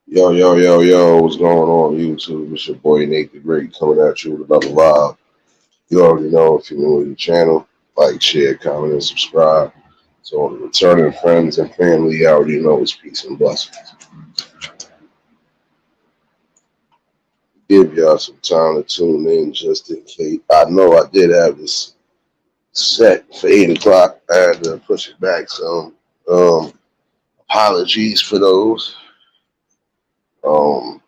Yo, yo, yo, yo, what's going on YouTube? It's your boy Nate the Great coming at you with another live. You already know if you're new to the channel, like, share, comment, and subscribe. So all the returning friends and family, you already know it's peace and blessings. Give y'all some time to tune in just in case. I know I did have this set for 8 o'clock. I had to push it back some. Apologies for those. Um,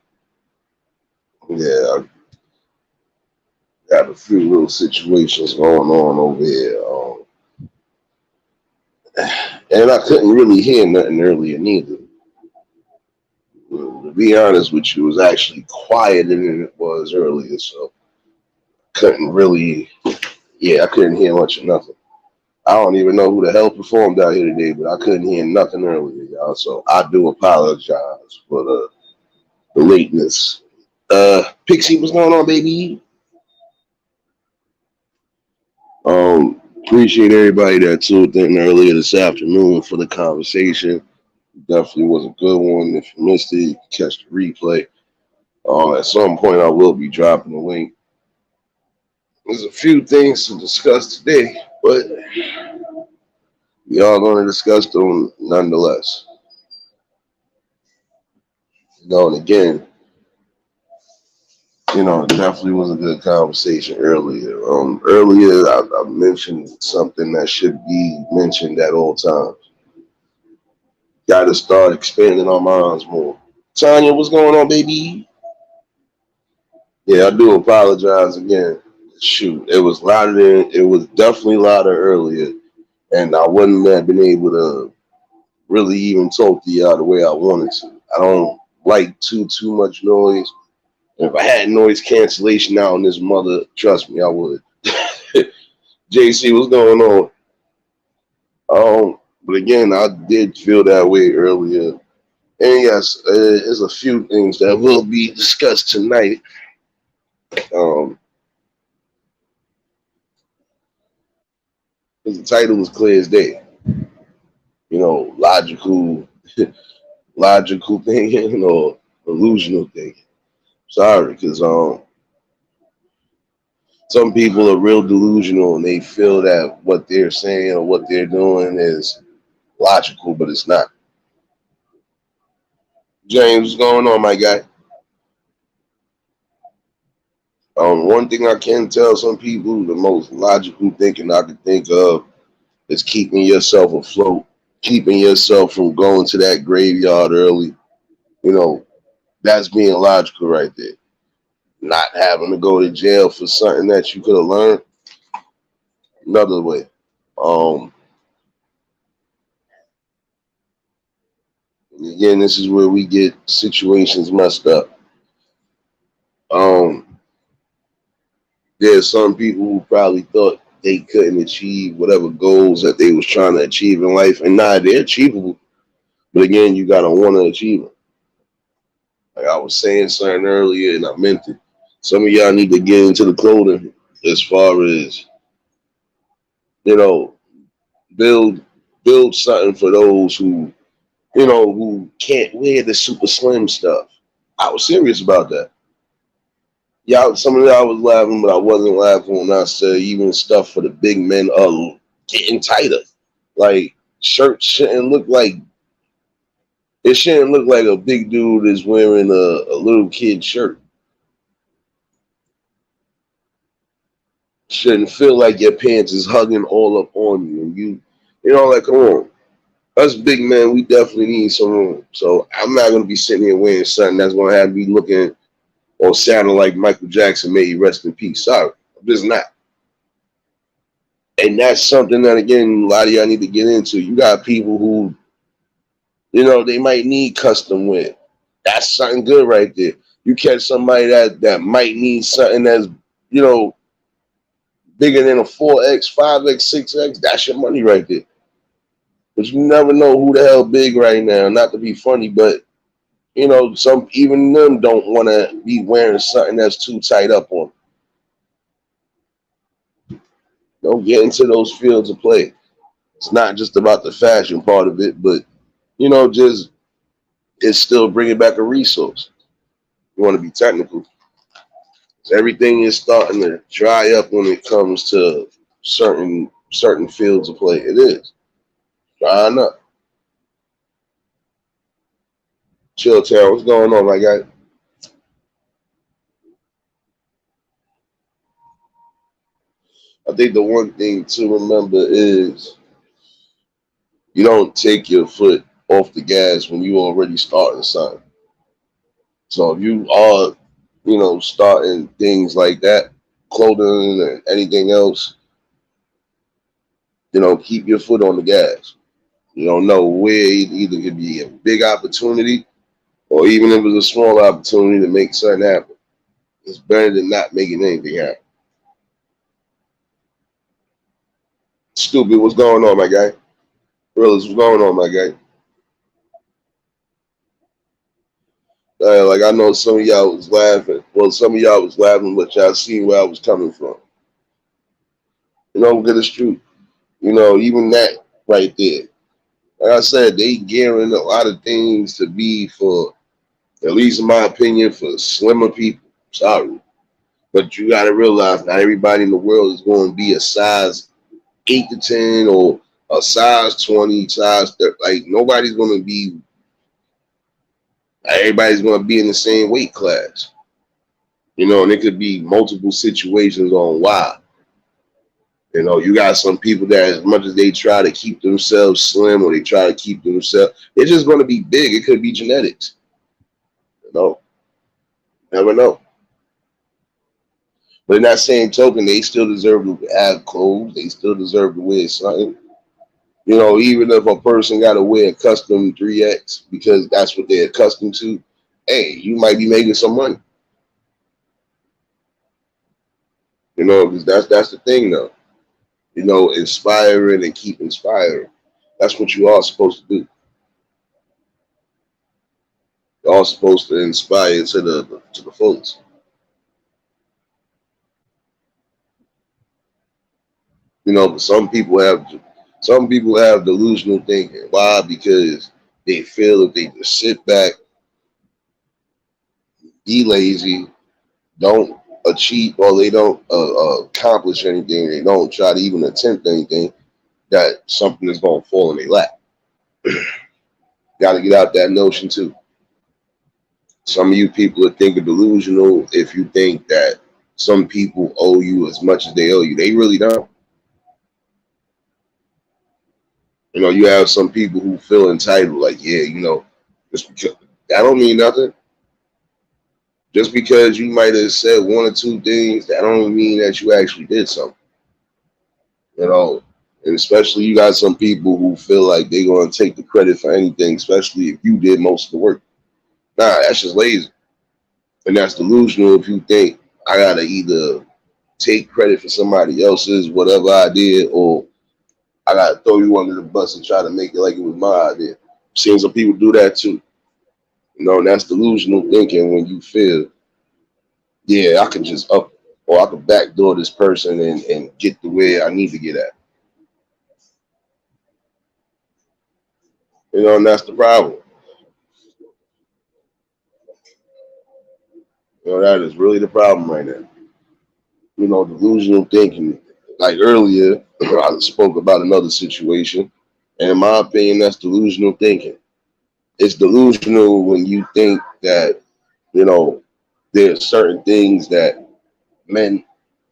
yeah, I got a few little situations going on over here. And I couldn't really hear nothing earlier neither. To be honest with you, it was actually quieter than it was earlier, so couldn't really, yeah, I couldn't hear much of nothing. I don't even know who the hell performed out here today, but I couldn't hear nothing earlier, y'all. So I do apologize for the lateness. Pixie, what's going on, baby? Appreciate everybody that tuned in earlier this afternoon for the conversation. Definitely was a good one. If you missed it, you can catch the replay. At some point, I will be dropping the link. There's a few things to discuss today, but we are going to discuss them nonetheless. And again, it definitely was a good conversation earlier. Earlier, I mentioned something that should be mentioned at all times. Got to start expanding our minds more. Tanya, what's going on, baby? Yeah, I do apologize again. Shoot, it was definitely louder earlier, and I wouldn't have been able to really even talk to y'all the way I wanted to. I don't like too much noise. If I had noise cancellation out on this mother, trust me, I would. JC, what's going on? But again, I did feel that way earlier. And yes, there's a few things that will be discussed tonight. Um, because the title was clear as day. Logical, logical thinking or illusional thinking. Sorry, because some people are real delusional and they feel that what they're saying or what they're doing is logical, but it's not. James, what's going on, my guy? One thing I can tell some people, the most logical thinking I can think of is keeping yourself afloat, keeping yourself from going to that graveyard early. You know, that's being logical right there. Not having to go to jail for something that you could have learned another way. Um, Again, this is where we get situations messed up. Um, there's some people who probably thought they couldn't achieve whatever goals that they was trying to achieve in life, and they're achievable. But again, you gotta want to achieve them. Like I was saying something earlier, and I meant it. Some of y'all need to get into the clothing as far as you know, build build something for those who can't wear the super slim stuff. I was serious about that. Y'all, some of y'all was laughing, but I wasn't laughing when I said even stuff for the big men are getting tighter. Like shirts shouldn't look like a big dude is wearing a little kid shirt. Shouldn't feel like your pants is hugging all up on you, and like come on. Us big men, we definitely need some room. So I'm not gonna be sitting here wearing something that's gonna have me looking or sounding like Michael Jackson, may he rest in peace. Sorry, I'm just not. And that's something that again, a lot of y'all need to get into. You got people who, they might need custom wear. That's something good right there. You catch somebody that might need something that's, you know, bigger than a 4X, 5X, 6X, that's your money right there. But you never know who the hell big right now. Not to be funny, but some even them don't want to be wearing something that's too tight up on. Don't get into those fields of play. It's not just about the fashion part of it, but just it's still bringing back a resource. You want to be technical. Everything is starting to dry up when it comes to certain fields of play. It is drying up. Chill town, what's going on, my guy? I think the one thing to remember is you don't take your foot off the gas when you already starting something. So if you are, starting things like that, clothing and anything else, keep your foot on the gas. You don't know where it either could be a big opportunity or even if it's a small opportunity to make something happen. It's better than not making anything happen. Stupid, what's going on, my guy? Realist, what's going on, my guy? Like I know some of y'all was laughing. Well, some of y'all was laughing, but y'all seen where I was coming from. Get it's true. Even that right there. Like I said, they gearing a lot of things to be for, at least in my opinion, for slimmer people. Sorry. But you got to realize not everybody in the world is going to be a size 8 to 10 or a size 20, size 30. Like, nobody's going to be, everybody's going to be in the same weight class. And it could be multiple situations on why. You got some people that, as much as they try to keep themselves slim or they try to keep themselves, they're just going to be big. It could be genetics. Never know. But in that same token, they still deserve to have clothes. They still deserve to wear something. Even if a person got to wear a custom 3X because that's what they're accustomed to, hey, you might be making some money. Because that's the thing, though. Inspiring and keep inspiring. That's what you are supposed to do. You're all supposed to inspire to the fullest. But some people have delusional thinking. Why? Because they feel if they just sit back, be lazy, don't achieve or they don't accomplish anything, they don't try to even attempt anything, that something is going to fall in their lap. Got to get out that notion too. Some of you people are thinking delusional if you think that some people owe you as much as they owe you. They really don't. You have some people who feel entitled, like, yeah, just because that don't mean nothing. Just because you might have said one or two things, that don't mean that you actually did something. And especially you got some people who feel like they're going to take the credit for anything, especially if you did most of the work. Nah, that's just lazy. And that's delusional if you think I got to either take credit for somebody else's whatever I did or I got to throw you under the bus and try to make it like it was my idea. Seeing some people do that too. And that's delusional thinking when you feel, yeah, I can just up or I can backdoor this person and get to where I need to get at. And that's the problem. That is really the problem right now. Delusional thinking. Like earlier, I spoke about another situation. And in my opinion, that's delusional thinking. It's delusional when you think that, you know, there's certain things that men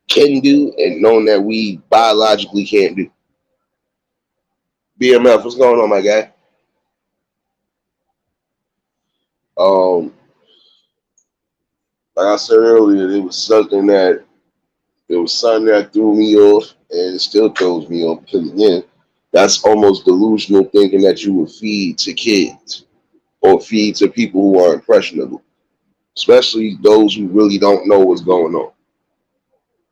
can do and knowing that we biologically can't do. BMF, what's going on, my guy? Um, like I said earlier, it was something that threw me off and it still throws me off because again, that's almost delusional thinking that you would feed to kids or feed to people who are impressionable, especially those who really don't know what's going on,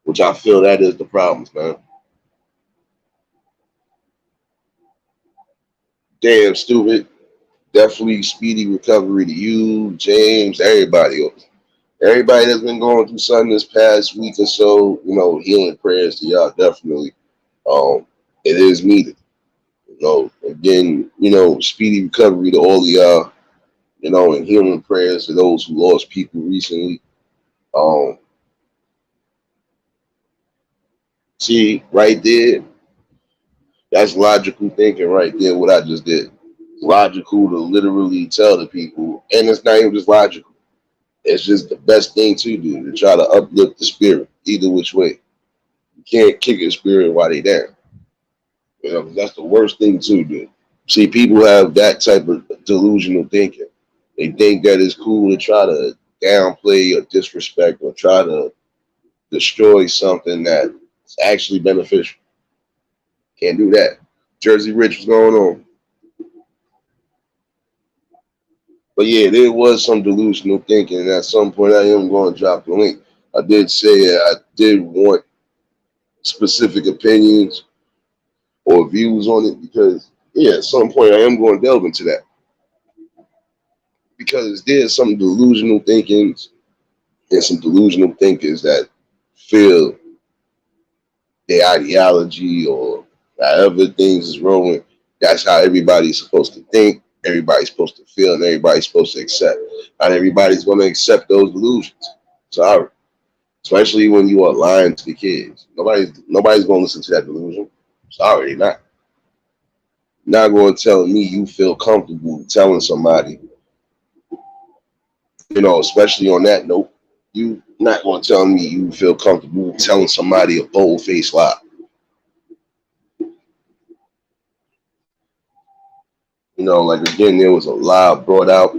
which I feel that is the problem, man. Damn stupid. Definitely speedy recovery to you, James, everybody else. Everybody that's been going through something this past week or so, healing prayers to y'all definitely. It is needed. Again, speedy recovery to all of y'all. and healing prayers to those who lost people recently. Um, See, right there, that's logical thinking right there, what I just did. Logical to literally tell the people, and it's not even just logical. It's just the best thing to do to try to uplift the spirit, either which way. You can't kick a spirit while they down. That's the worst thing to do. See, people have that type of delusional thinking. They think that it's cool to try to downplay or disrespect or try to destroy something that's actually beneficial. Can't do that. Jersey Rich, what's going on? But yeah, there was some delusional thinking, and at some point I am going to drop the link. I did say I did want specific opinions or views on it because, yeah, at some point I am going to delve into that because there's some delusional thinkings and some delusional thinkers that feel their ideology or however things is rolling. That's how everybody's supposed to think, everybody's supposed to feel, and everybody's supposed to accept. Not everybody's going to accept those delusions. Sorry. Especially when you are lying to the kids. Nobody's going to listen to that delusion. Sorry, they're not. You're not going to tell me you feel comfortable telling somebody, especially on that note, you not going to tell me you feel comfortable telling somebody a bold-faced lie. Like again, there was a lie brought out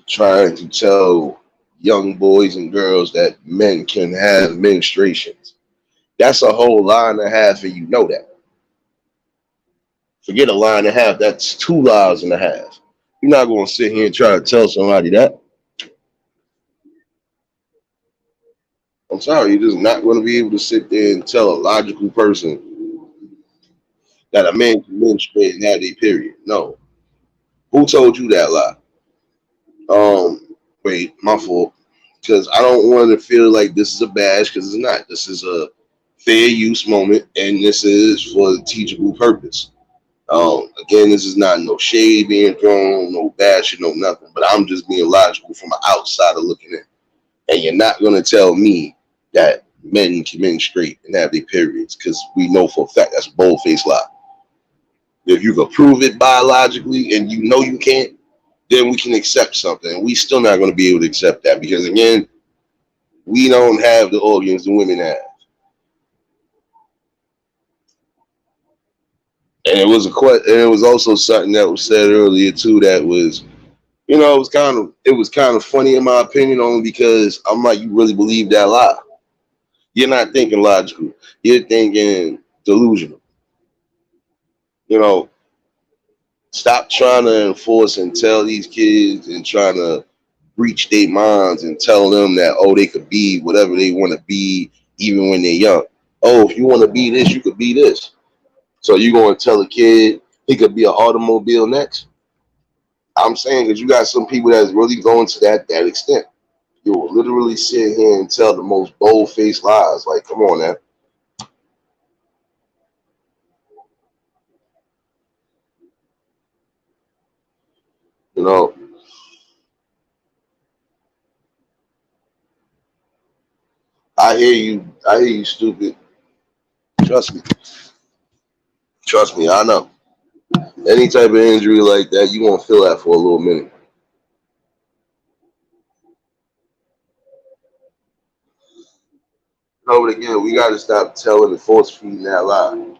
trying to tell young boys and girls that men can have menstruations. That's a whole lie and a half, and you know that. Forget a lie and a half, that's 2 lies and a half. You're not going to sit here and try to tell somebody that. I'm sorry, you're just not going to be able to sit there and tell a logical person that a man can menstruate and have a period. No. Who told you that lie? Wait, my fault. Because I don't want to feel like this is a bash, because it's not. This is a fair use moment, and this is for a teachable purpose. Again, this is not no shade being thrown, no bashing, no nothing. But I'm just being logical from an outsider looking in. And you're not going to tell me that men can menstruate and have their periods, because we know for a fact that's a bold-faced lie. If you can prove it biologically and you know you can't, then we can accept something. We still not going to be able to accept that because, again, we don't have the organs the women have. And it was also something that was said earlier too that was, it was kind of funny in my opinion, only because I'm like, you really believe that lie? You're not thinking logical. You're thinking delusional. You know, Stop trying to enforce and tell these kids and trying to breach their minds and tell them that, oh, they could be whatever they want to be even when they're young. Oh, if you want to be this, you could be this. So you going to tell a kid he could be an automobile next? I'm saying because you got some people that's really going to that extent. You'll literally sit here and tell the most bold-faced lies. Like, come on now. You know, I hear you. I hear you, stupid. Trust me. Trust me. I know. Any type of injury like that, you won't feel that for a little minute. No, but again, we got to stop telling and force feeding that lie.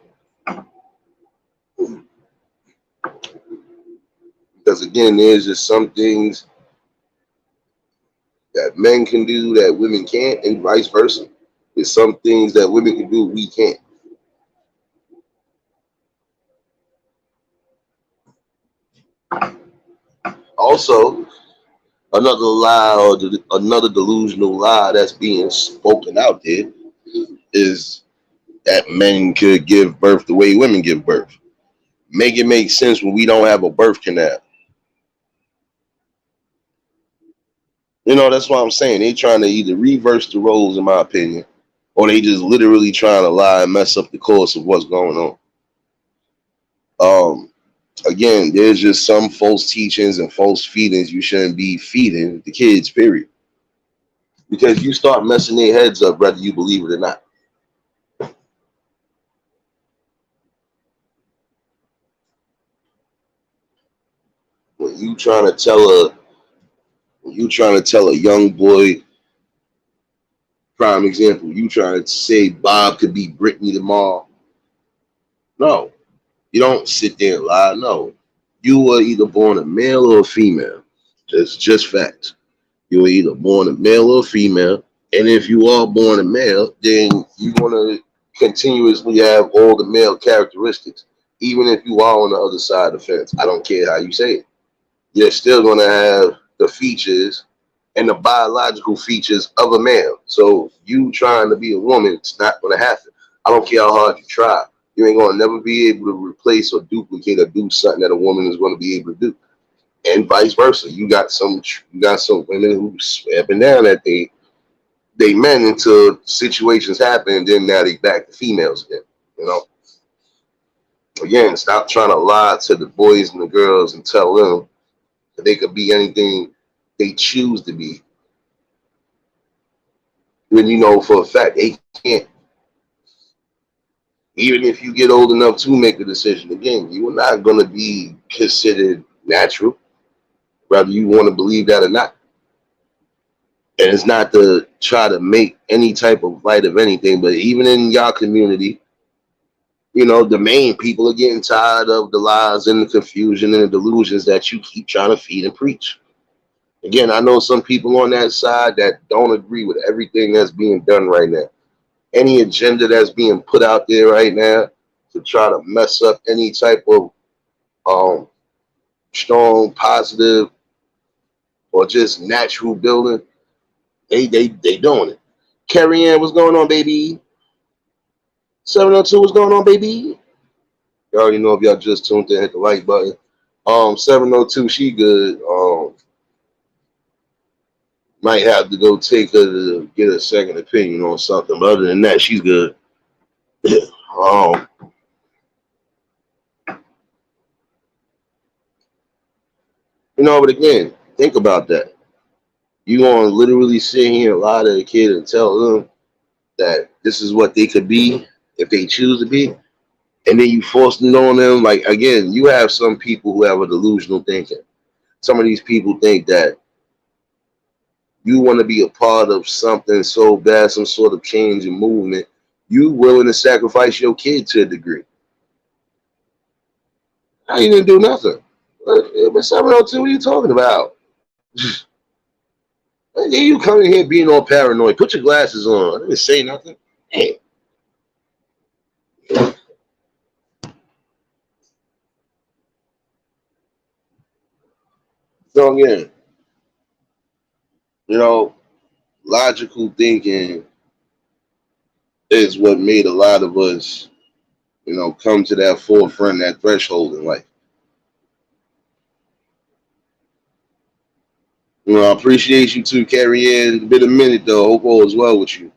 Because again, there's just some things that men can do that women can't, and vice versa. There's some things that women can do we can't. Also, another lie or another delusional lie that's being spoken out there is that men could give birth the way women give birth. Make it make sense when we don't have a birth canal. That's what I'm saying. They trying to either reverse the roles, in my opinion, or they just literally trying to lie and mess up the course of what's going on. Um, Again, there's just some false teachings and false feedings you shouldn't be feeding the kids, period. Because you start messing their heads up, whether you believe it or not. When you trying to tell a when you trying to tell a young boy, prime example, you trying to say Bob could be Brittany tomorrow. No, you don't sit there and lie. No, you were either born a male or a female. Just facts. You were either born a male or a female, and if you are born a male, then you want to continuously have all the male characteristics, even if you are on the other side of the fence. I don't care how you say it. You're still going to have the features and the biological features of a male. So you trying to be a woman, it's not going to happen. I don't care how hard you try. You ain't going to never be able to replace or duplicate or do something that a woman is going to be able to do, and vice versa. You got some women who swear up and down that they men until situations happen, and then now they back to females again. You know, again, stop trying to lie to the boys and the girls and tell them that they could be anything they choose to be, when you know for a fact they can't. Even if you get old enough to make a decision, again, you are not going to be considered natural, whether you want to believe that or not. And it's not to try to make any type of light of anything, but even in y'all community, the main people are getting tired of the lies and the confusion and the delusions that you keep trying to feed and preach. Again, I know some people on that side that don't agree with everything that's being done right now. Any agenda that's being put out there right now to try to mess up any type of um, strong, positive, or just natural building, they doing it. Carrie Ann, what's going on, baby? 702, what's going on, baby? You already know, if y'all just tuned in, hit the like button. 702, she good. Might have to go take her to get a second opinion on something, but other than that, she's good. um, but again, think about that. You gonna literally sit here and lie to a kid and tell them that this is what they could be if they choose to be, and then you force it on them. Like, again, you have some people who have a delusional thinking. Some of these people think that you want to be a part of something so bad, some sort of change and movement, you willing to sacrifice your kid to a degree. How you didn't do nothing? But 702, what are you talking about? Then you coming here being all paranoid. Put your glasses on. I didn't say nothing. Hey. So again, you know, logical thinking is what made a lot of us, come to that forefront, that threshold in life. I appreciate you too, Carrie Ann. It's been a minute though. Hope all is well with you.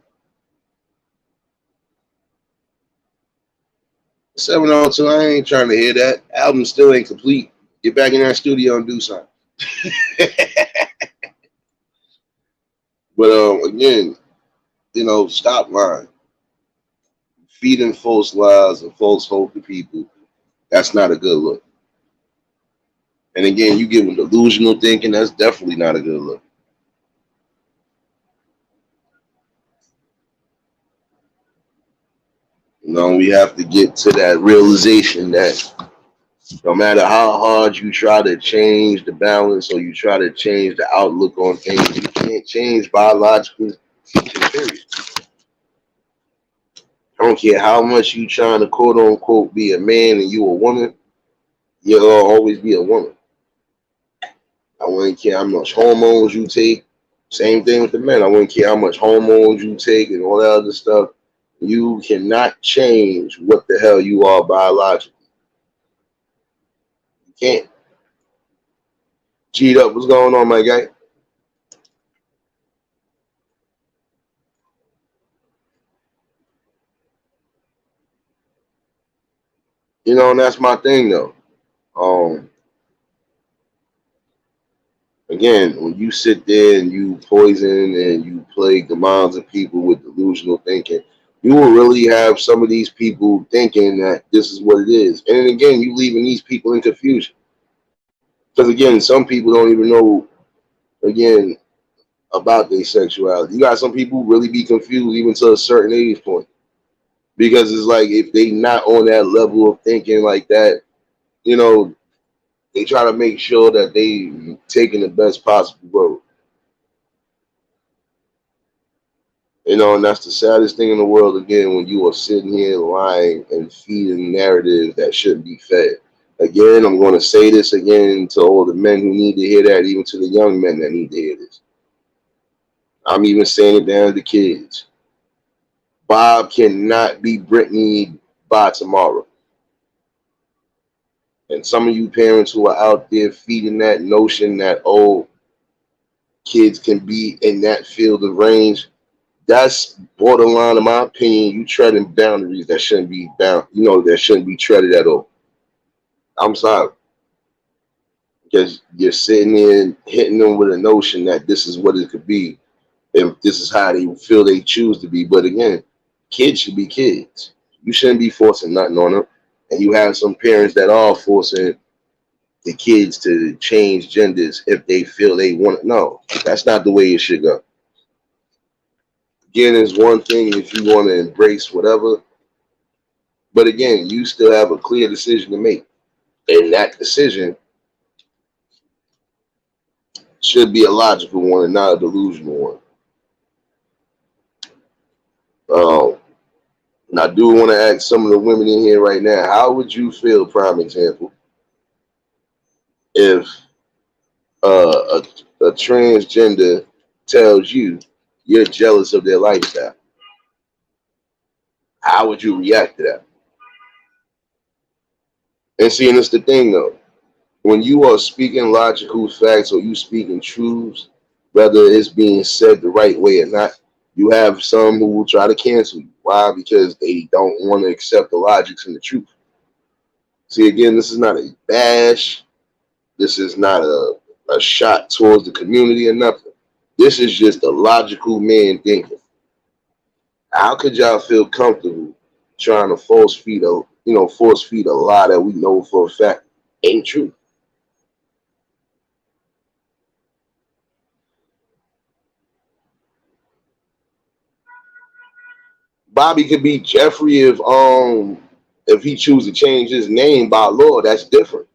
702, I ain't trying to hear that. Album still ain't complete. Get back in that studio and do something. But again, stop lying. Feeding false lies and false hope to people, that's not a good look. And again, you give them delusional thinking, that's definitely not a good look. We have to get to that realization that no matter how hard you try to change the balance or you try to change the outlook on things, you can't change biological features, period. I don't care how much you trying to quote unquote be a man and you a woman, you'll always be a woman. I wouldn't care how much hormones you take. Same thing with the men. I wouldn't care how much hormones you take and all that other stuff. You cannot change what the hell you are biologically. You can't. Cheat up. What's going on, my guy? And that's my thing though. Um, Again, when you sit there and you poison and you plague the minds of people with delusional thinking, you will really have some of these people thinking that this is what it is. And then again, you leaving these people in confusion. Because again, some people don't even know, again, about their sexuality. You got some people really be confused even to a certain age point. Because it's like if they not on that level of thinking like that, you know, they try to make sure that they taking the best possible road. You know, and that's the saddest thing in the world, again, when you are sitting here lying and feeding narratives that shouldn't be fed. Again, I'm going to say this again to all the men who need to hear that, even to the young men that need to hear this. I'm even saying it down to the kids. Bob cannot be Brittany by tomorrow. And some of you parents who are out there feeding that notion that, oh, kids can be in that field of range, that's borderline, in my opinion. You treading boundaries that shouldn't be bound, that shouldn't be treaded at all. I'm sorry, because you're sitting there hitting them with a notion that this is what it could be, if this is how they feel they choose to be. But again, kids should be kids. You shouldn't be forcing nothing on them. And you have some parents that are forcing the kids to change genders if they feel they want it. No, that's not the way it should go. Again, it's one thing if you want to embrace whatever, but again, you still have a clear decision to make. And that decision should be a logical one and not a delusional one. Um, and I do want to ask some of the women in here right now, how would you feel, prime example, if a transgender tells you you're jealous of their lifestyle? How would you react to that? And see, and it's the thing though, when you are speaking logical facts or you speaking truths, whether it's being said the right way or not, you have some who will try to cancel you. Why? Because they don't want to accept the logics and the truth. See, again, this is not a bash. This is not a shot towards the community or nothing. This is just a logical man thinking. How could y'all feel comfortable trying to force feed a lie that we know for a fact ain't true? Bobby could be Jeffrey if he choose to change his name by law, that's different.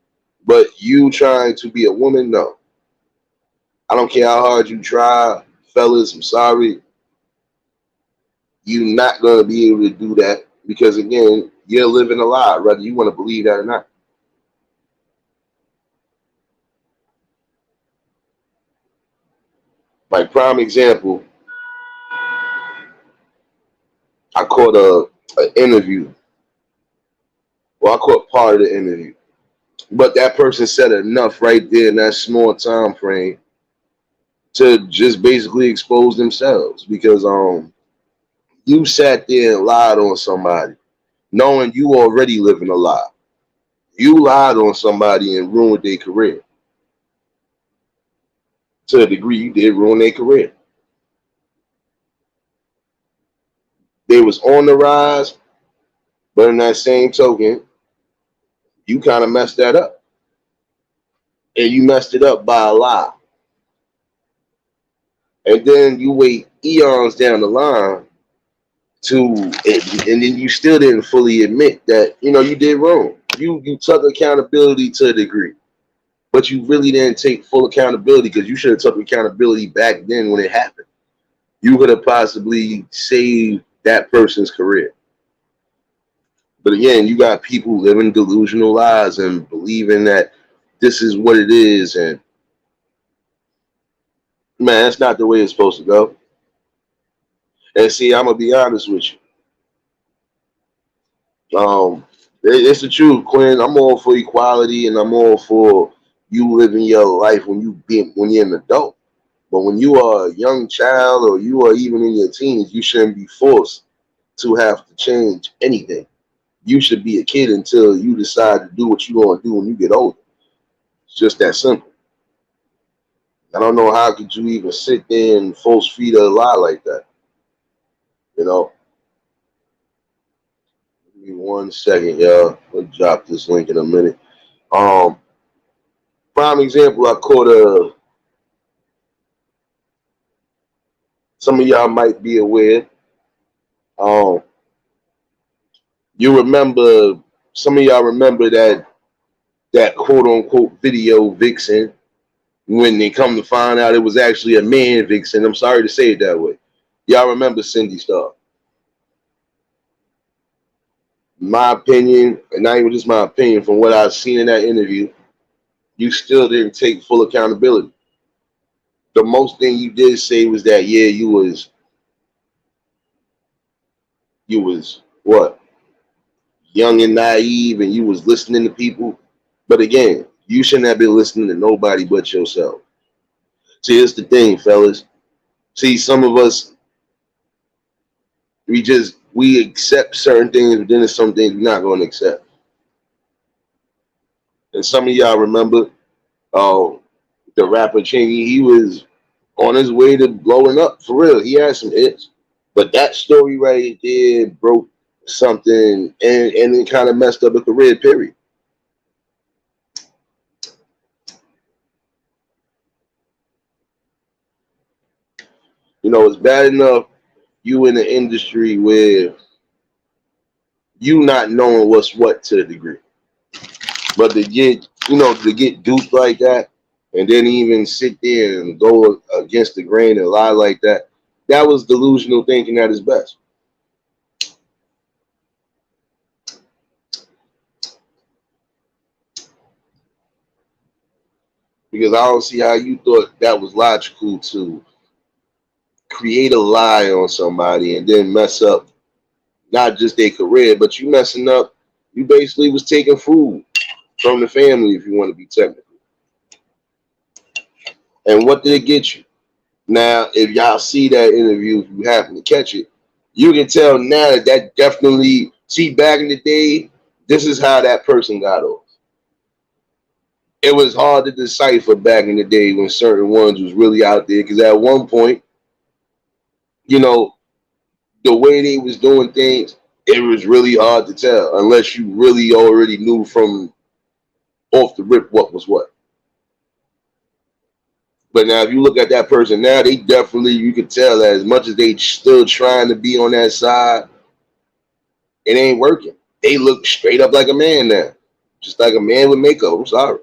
But you trying to be a woman, no. I don't care how hard you try, fellas. I'm sorry, you're not gonna be able to do that because again, you're living a lie, whether you want to believe that or not. Like prime example, I caught an interview. Well, I caught part of the interview, but that person said enough right there in that small time frame to just basically expose themselves because you sat there and lied on somebody, knowing you already living a lie. You lied on somebody and ruined their career. To a degree, you did ruin their career. They was on the rise, but in that same token, you kind of messed that up. And you messed it up by a lie. And then you wait eons down the line and then you still didn't fully admit that, you did wrong. You took accountability to a degree, but you really didn't take full accountability because you should have took accountability back then when it happened. You could have possibly saved that person's career. But again, you got people living delusional lives and believing that this is what it is. And man, that's not the way it's supposed to go. And see, I'm going to be honest with you. It's the truth, Quinn. I'm all for equality and I'm all for you living your life when you're an adult. But when you are a young child or you are even in your teens, you shouldn't be forced to have to change anything. you should be a kid until you decide to do what you're going to do when you get older. It's just that simple. I don't know how could you even sit there and force feed a lie like that. You know, give me 1 second, y'all. I'll drop this link in a minute. Um, Prime example, I caught some of y'all might be aware. Um, you remember, some of y'all remember that quote unquote video vixen when they come to find out it was actually a man vixen. I'm sorry to say it that way. Y'all remember Cindy Starr? My opinion, and not even just my opinion, from what I've seen in that interview, you still didn't take full accountability. The most thing you did say was that, yeah, you was what, young and naive, and you was listening to people. But again, you shouldn't have been listening to nobody but yourself. See, here's the thing, fellas. See, some of us, we accept certain things, but then there's some things we're not going to accept. And some of y'all remember, uh, the rapper Chingy, he was on his way to blowing up for real. He had some hits, but that story right there broke something, and it kind of messed up a career. Period. You know, it's bad enough you in the industry where you not knowing what's what to the degree, but to get duped like that, and then even sit there and go against the grain and lie like that, that was delusional thinking at its best. Because I don't see how you thought that was logical to create a lie on somebody and then mess up not just their career, but you messing up. You basically was taking food from the family, if you want to be technical. And what did it get you? Now, if y'all see that interview, if you happen to catch it, you can tell now that definitely, see, back in the day, this is how that person got off. It was hard to decipher back in the day when certain ones was really out there, because at one point, you know, the way they was doing things, it was really hard to tell unless you really already knew from off the rip what was what. But now, if you look at that person now, they definitely, you could tell that as much as they still trying to be on that side, it ain't working. They look straight up like a man now, just like a man with makeup. I'm sorry.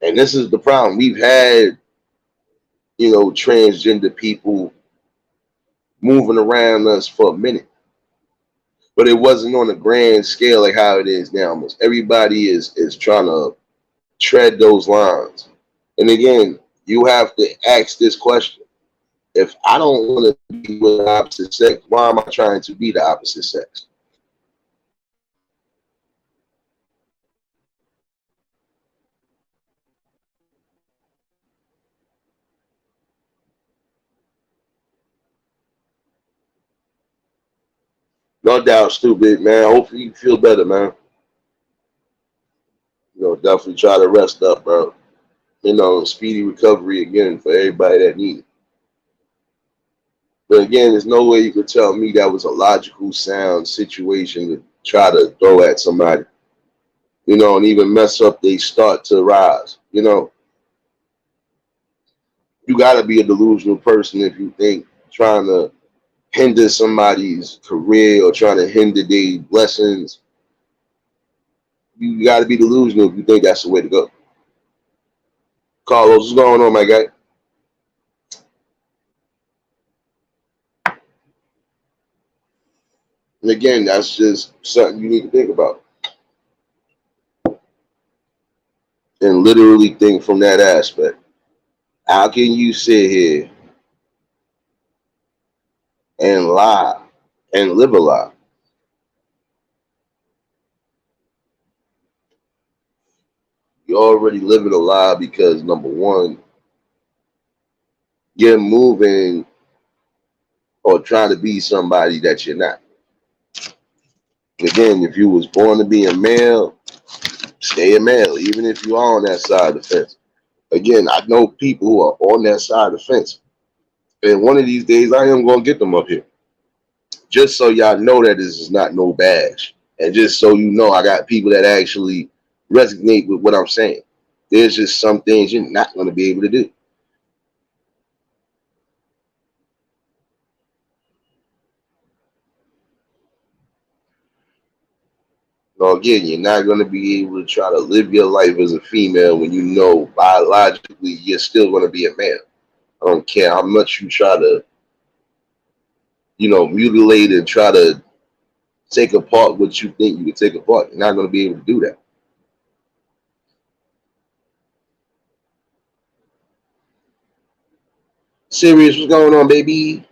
And this is the problem. We've had, transgender people moving around us for a minute, but it wasn't on a grand scale like how it is now. Almost everybody is trying to tread those lines. And again, you have to ask this question: if I don't want to be with the opposite sex, why am I trying to be the opposite sex? No doubt, stupid man. Hopefully you feel better, man. Definitely try to rest up, bro. Speedy recovery again for everybody that needs it. But again, there's no way you could tell me that was a logical, sound situation to try to throw at somebody, and even mess up they start to rise. You got to be a delusional person if you think trying to hinder somebody's career or trying to hinder their blessings. You got to be delusional if you think that's the way to go. Carlos, what's going on, my guy? And again, that's just something you need to think about and literally think from that aspect. How can you sit here and lie and live a lie? You're already living a lie because number one, you're moving or trying to be somebody that you're not. Again, if you was born to be a male, stay a male, even if you are on that side of the fence. Again, I know people who are on that side of the fence, and one of these days I am gonna get them up here, just so y'all know that this is not no badge, and just so you know, I got people that actually resonate with what I'm saying. There's just some things you're not gonna be able to do. So again, you're not gonna be able to try to live your life as a female when you know biologically you're still gonna be a male. I don't care how much you try to, mutilate and try to take apart what you think you can take apart. You're not going to be able to do that. Serious, what's going on, baby?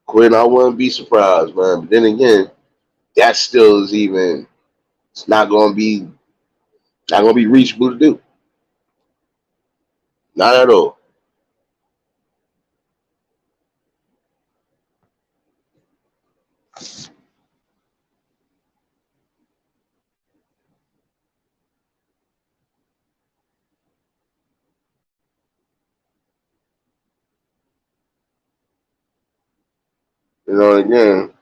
Quinn, I wouldn't be surprised, man. But then again, that still is even. It's not going to be reachable to do. Not at all. Again,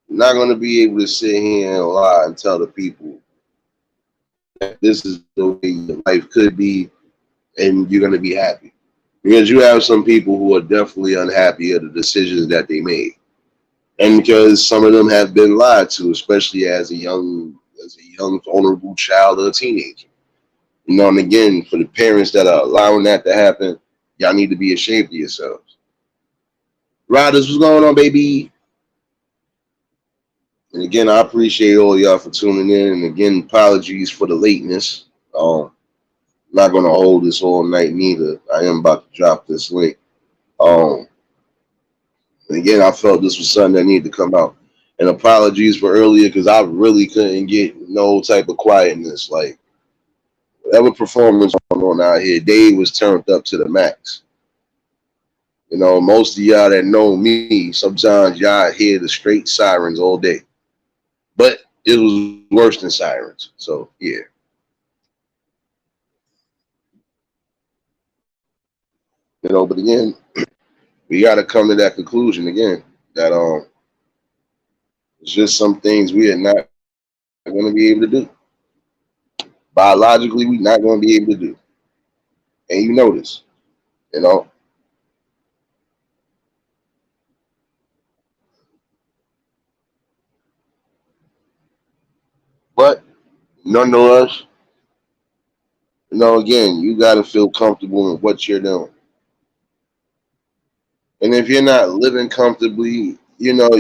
not going to be able to sit here and lie and tell the people that this is the way your life could be, and you're going to be happy. Because you have some people who are definitely unhappy at the decisions that they made, and because some of them have been lied to, especially as a young vulnerable child or a teenager. And again, for the parents that are allowing that to happen, y'all need to be ashamed of yourselves. Riders, what's going on, baby? And again, I appreciate all y'all for tuning in. And again, apologies for the lateness. I'm not gonna hold this all night neither. I am about to drop this link. Um, and again, I felt this was something that needed to come out. And apologies for earlier because I really couldn't get no type of quietness. Like whatever performance going on out here, Dave was turned up to the max. Most of y'all that know me, sometimes y'all hear the straight sirens all day. But it was worse than sirens. So yeah. But again, we gotta come to that conclusion again that it's just some things we are not gonna be able to do. Biologically, we're not gonna be able to do. And you know this, you know. But nonetheless, again, you gotta feel comfortable in what you're doing. And if you're not living comfortably, you're not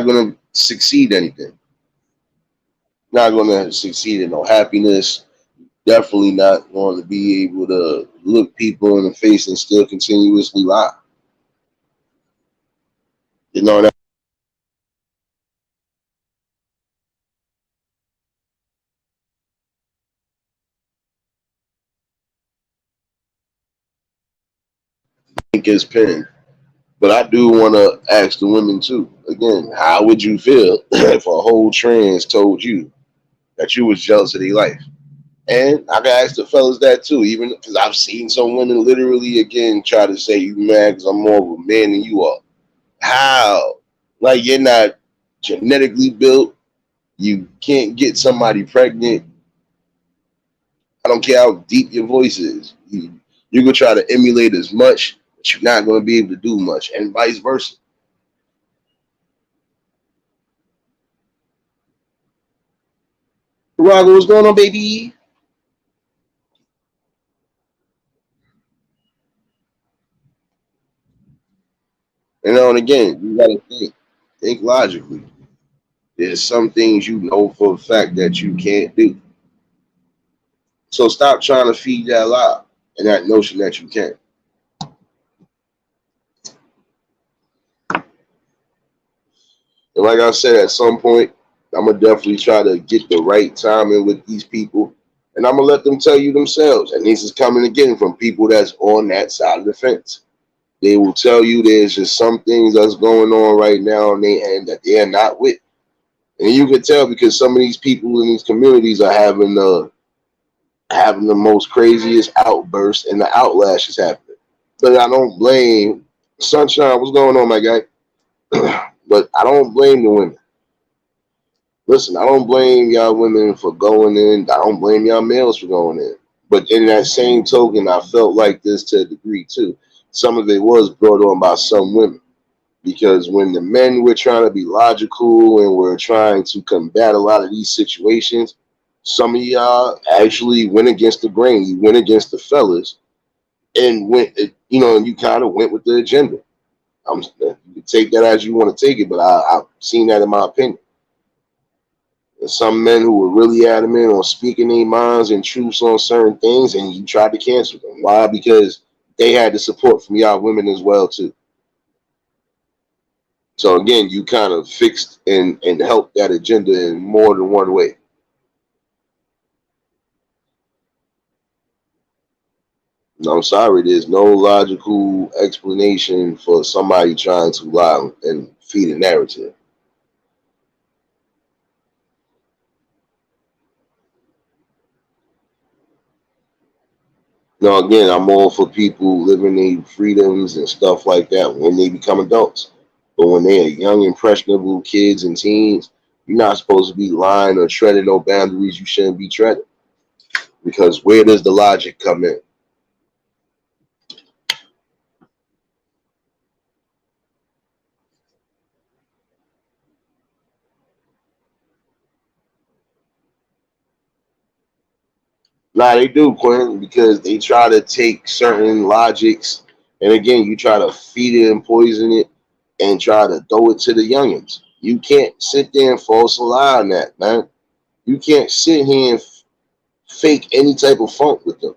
gonna succeed anything. Not gonna succeed in no happiness. Definitely not going to be able to look people in the face and still continuously lie. That ink is pen. But I do want to ask the women too. Again, how would you feel if a whole trans told you that you was jealous of their life? And I can ask the fellas that too, even because I've seen some women literally again try to say you mad because I'm more of a man than you are. How? Like you're not genetically built. You can't get somebody pregnant. I don't care how deep your voice is. You can try to emulate as much, but you're not going to be able to do much, and vice versa. Rago, what's going on, baby? And again, you got to think logically. There's some things you know for a fact that you can't do. So stop trying to feed that lie and that notion that you can. And like I said, at some point, I'm gonna definitely try to get the right timing with these people, and I'm gonna let them tell you themselves. And this is coming again from people that's on that side of the fence. They will tell you there's just some things that's going on right now on their end that they are not with. And you can tell because some of these people in these communities are having the most craziest outbursts and the outlash is happening. But I don't blame Sunshine. What's going on, my guy? But I don't blame the women. Listen, I don't blame y'all women for going in. I don't blame y'all males for going in. But in that same token, I felt like this to a degree too. Some of it was brought on by some women. Because when the men were trying to be logical and were trying to combat a lot of these situations, some of y'all actually went against the grain. You went against the fellas and went, and you kind of went with the agenda. You can take that as you want to take it, but I've seen that in my opinion. There's some men who were really adamant on speaking their minds and truths on certain things, and you tried to cancel them. Why? Because they had the support from y'all women as well too. So again, you kind of fixed and helped that agenda in more than one way. No, I'm sorry, there's no logical explanation for somebody trying to lie and feed a narrative. Now, again, I'm all for people living their freedoms and stuff like that when they become adults. But when they are young, impressionable kids and teens, you're not supposed to be lying or treading no boundaries you shouldn't be treading. Because where does the logic come in? Nah, they do, Quinn, because they try to take certain logics, and again, you try to feed it and poison it, and try to throw it to the youngins. You can't sit there and false lie on that, man. You can't sit here and fake any type of funk with them.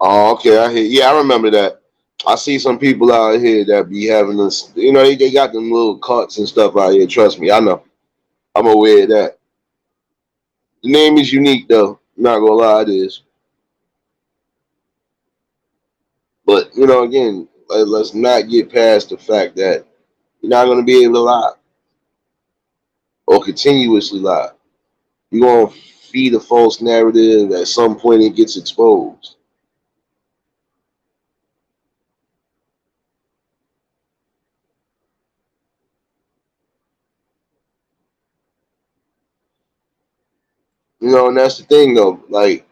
Oh, okay, I hear. Yeah, I remember that. I see some people out here that be having this. They got them little carts and stuff out here. Trust me, I know. I'm aware of that. The name is unique, though. Not gonna lie, it is. But again, let's not get past the fact that you're not gonna be able to lie or continuously lie. You're gonna feed a false narrative. At some point, it gets exposed. And that's the thing, though. Like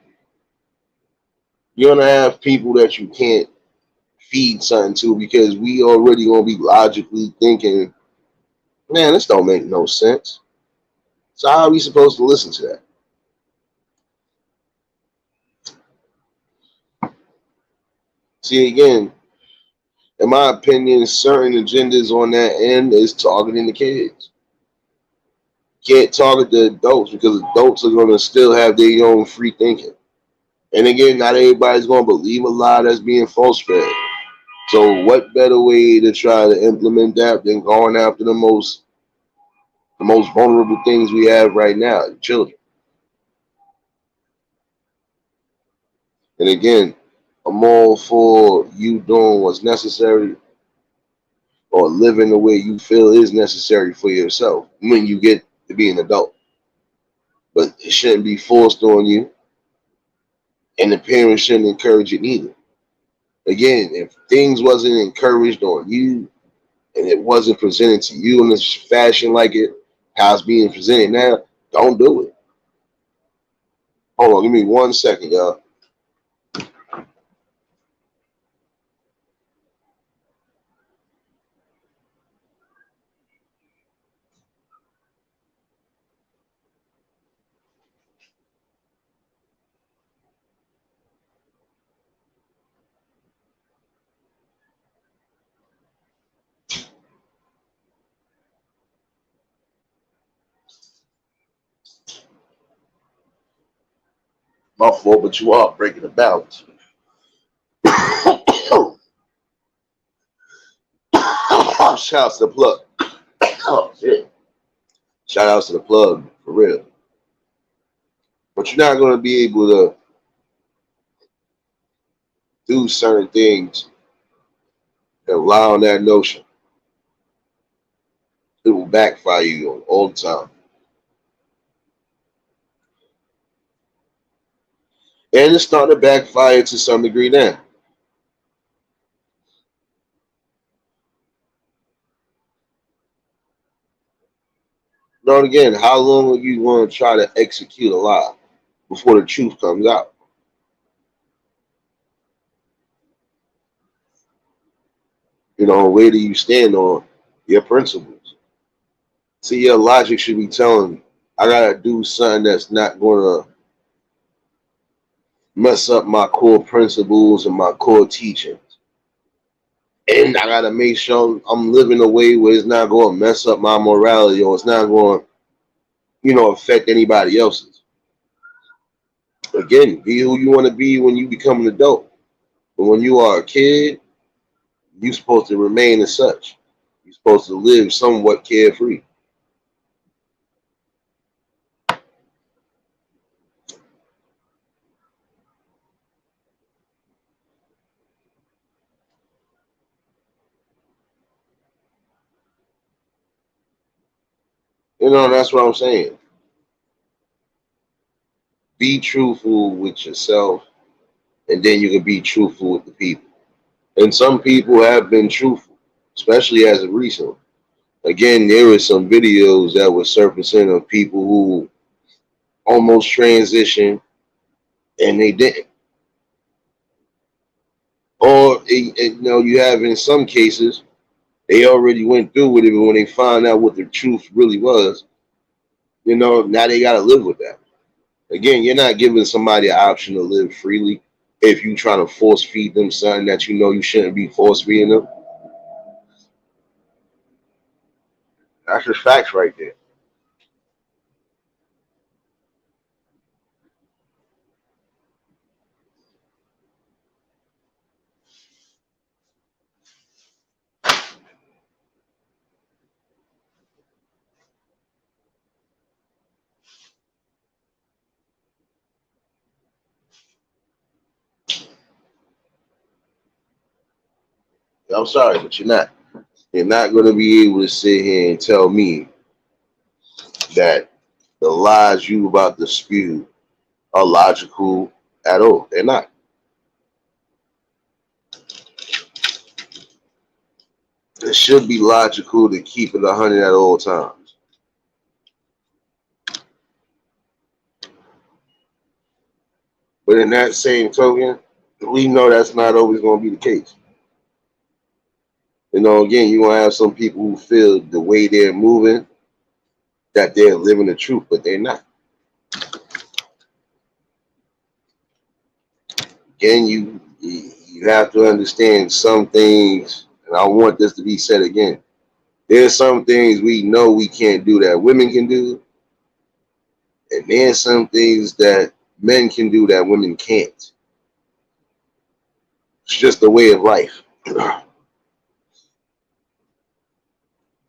you're gonna have people that you can't feed something to because we already gonna be logically thinking, man, this don't make no sense. So how are we supposed to listen to that? See, again, in my opinion, certain agendas on that end is targeting the kids. Can't target the adults because adults are gonna still have their own free thinking. And again, not everybody's gonna believe a lie that's being false fed. So what better way to try to implement that than going after the most vulnerable things we have right now, children. And again, I'm all for you doing what's necessary or living the way you feel is necessary for yourself when you get to be an adult. But it shouldn't be forced on you, and the parents shouldn't encourage it either. Again, if things wasn't encouraged on you and it wasn't presented to you in this fashion like it how it's being presented now, don't do it. Hold on, give me 1 second, y'all. My fault, but you are breaking the balance. Shouts to the plug. Oh shit. Shout outs to the plug for real. But you're not gonna be able to do certain things and rely on that notion. It will backfire you all the time. And it's starting to backfire to some degree now. Now again, how long are you going to try to execute a lie before the truth comes out? Where do you stand on your principles? See, your logic should be telling you, I gotta do something that's not gonna mess up my core principles and my core teachings. And I gotta make sure I'm living a way where it's not gonna mess up my morality or it's not gonna, affect anybody else's. Again, be who you want to be when you become an adult. But when you are a kid, you're supposed to remain as such. You're supposed to live somewhat carefree. That's what I'm saying. Be truthful with yourself, and then you can be truthful with the people. And some people have been truthful, especially as of recent. Again, there were some videos that were surfacing of people who almost transitioned and they didn't. Or you have in some cases they already went through with it, but when they found out what the truth really was, now they got to live with that. Again, you're not giving somebody an option to live freely if you trying to force feed them something that you shouldn't be force feeding them. That's just facts right there. I'm sorry, but you're not. You're not going to be able to sit here and tell me that the lies you about to spew are logical at all. They're not. It should be logical to keep it 100 at all times. But in that same token, we know that's not always going to be the case. Again, you're going to have some people who feel the way they're moving that they're living the truth, but they're not. Again, you have to understand some things, and I want this to be said again. There's some things we know we can't do that women can do, and there's some things that men can do that women can't. It's just the way of life.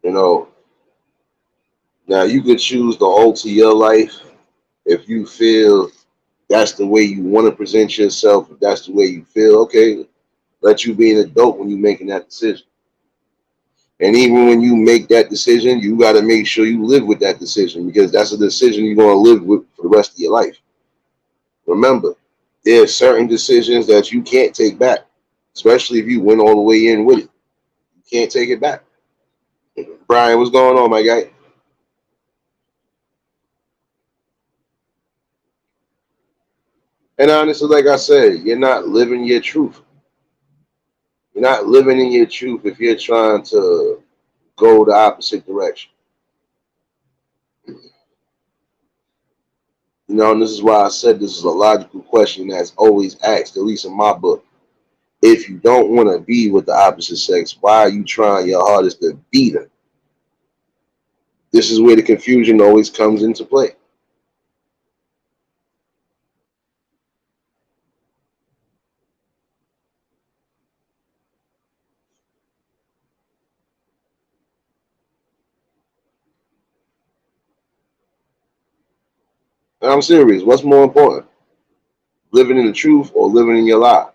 you know, Now you could choose to alter your life if you feel that's the way you want to present yourself, if that's the way you feel, okay, let you be an adult when you're making that decision. And even when you make that decision, you got to make sure you live with that decision because that's a decision you're going to live with for the rest of your life. Remember, there are certain decisions that you can't take back, especially if you went all the way in with it. You can't take it back. Brian, what's going on, my guy? And honestly, like I said, you're not living your truth. You're not living in your truth if you're trying to go the opposite direction. And this is why I said this is a logical question that's always asked, at least in my book. If you don't want to be with the opposite sex, why are you trying your hardest to be them? This is where the confusion always comes into play. And I'm serious. What's more important, living in the truth or living in your lie?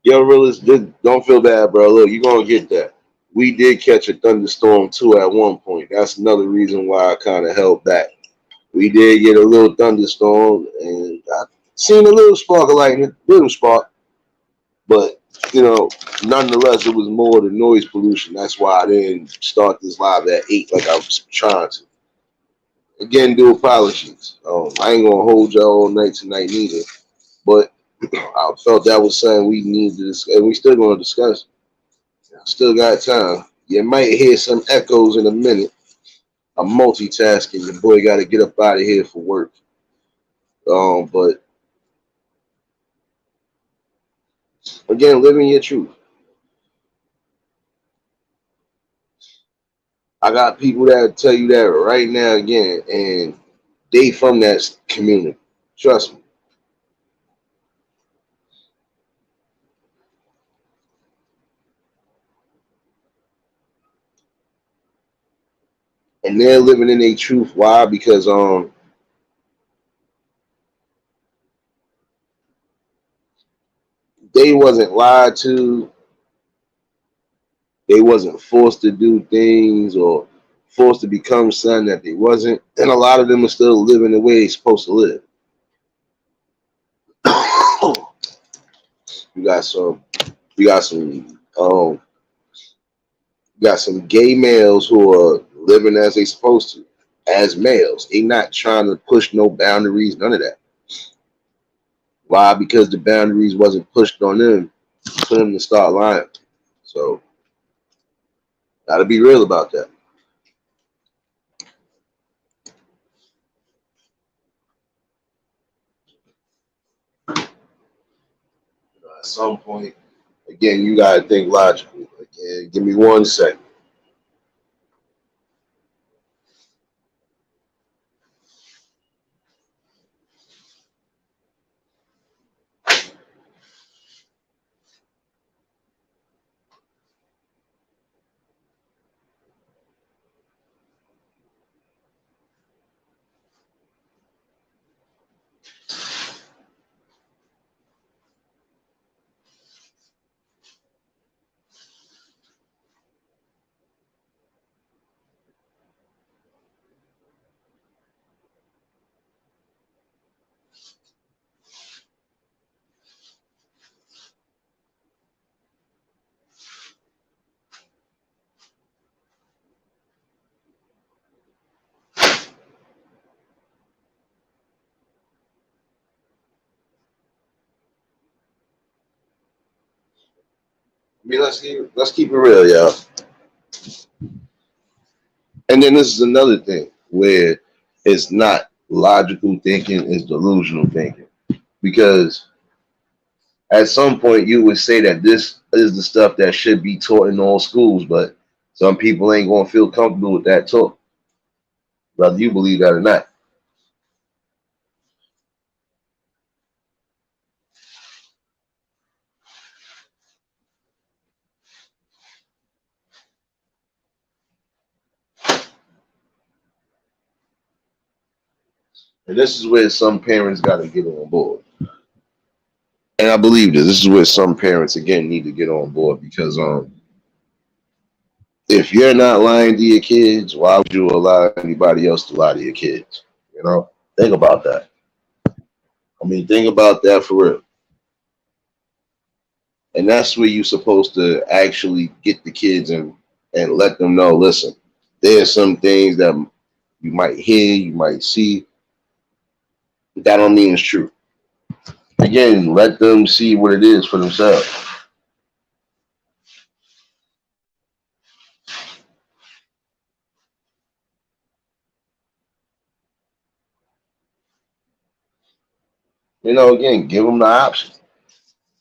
Yo, realist, don't feel bad, bro. Look, you're gonna get that. We did catch a thunderstorm too at one point. That's another reason why I kind of held back. We did get a little thunderstorm, and I seen a little spark of lightning, little spark, but you know, nonetheless, it was more the noise pollution. That's why I didn't start this live at 8 like I was trying to. Again, do apologies. I ain't gonna hold y'all all night tonight neither, but I felt that was something we need to discuss, and we still gonna discuss. Still got time. You might hear some echoes in a minute. I'm multitasking. Your boy got to get up out of here for work. But again, living your truth. I got people that tell you that right now again, and they from that community. Trust me. And they're living in their truth. Why? Because they wasn't lied to, they wasn't forced to do things or forced to become something that they wasn't. And a lot of them are still living the way they're supposed to live. you got some you got some you got some gay males who are living as they supposed to, as males. They not trying to push no boundaries, none of that. Why? Because the boundaries wasn't pushed on them for them to start lying. So gotta be real about that. At some point, again, you gotta think logically. Again, give me 1 second. I mean, let's keep it real, y'all. And then this is another thing where it's not logical thinking, it's delusional thinking. Because at some point you would say that this is the stuff that should be taught in all schools, but some people ain't gonna feel comfortable with that talk, whether you believe that or not. And this is where some parents gotta get on board. And I believe this. This is where some parents again need to get on board because if you're not lying to your kids, why would you allow anybody else to lie to your kids? You know? Think about that. I mean, think about that for real. And that's where you're supposed to actually get the kids and let them know, listen, there's some things that you might hear, you might see, that don't mean it's true. Again, let them see what it is for themselves. You know, again, give them the option.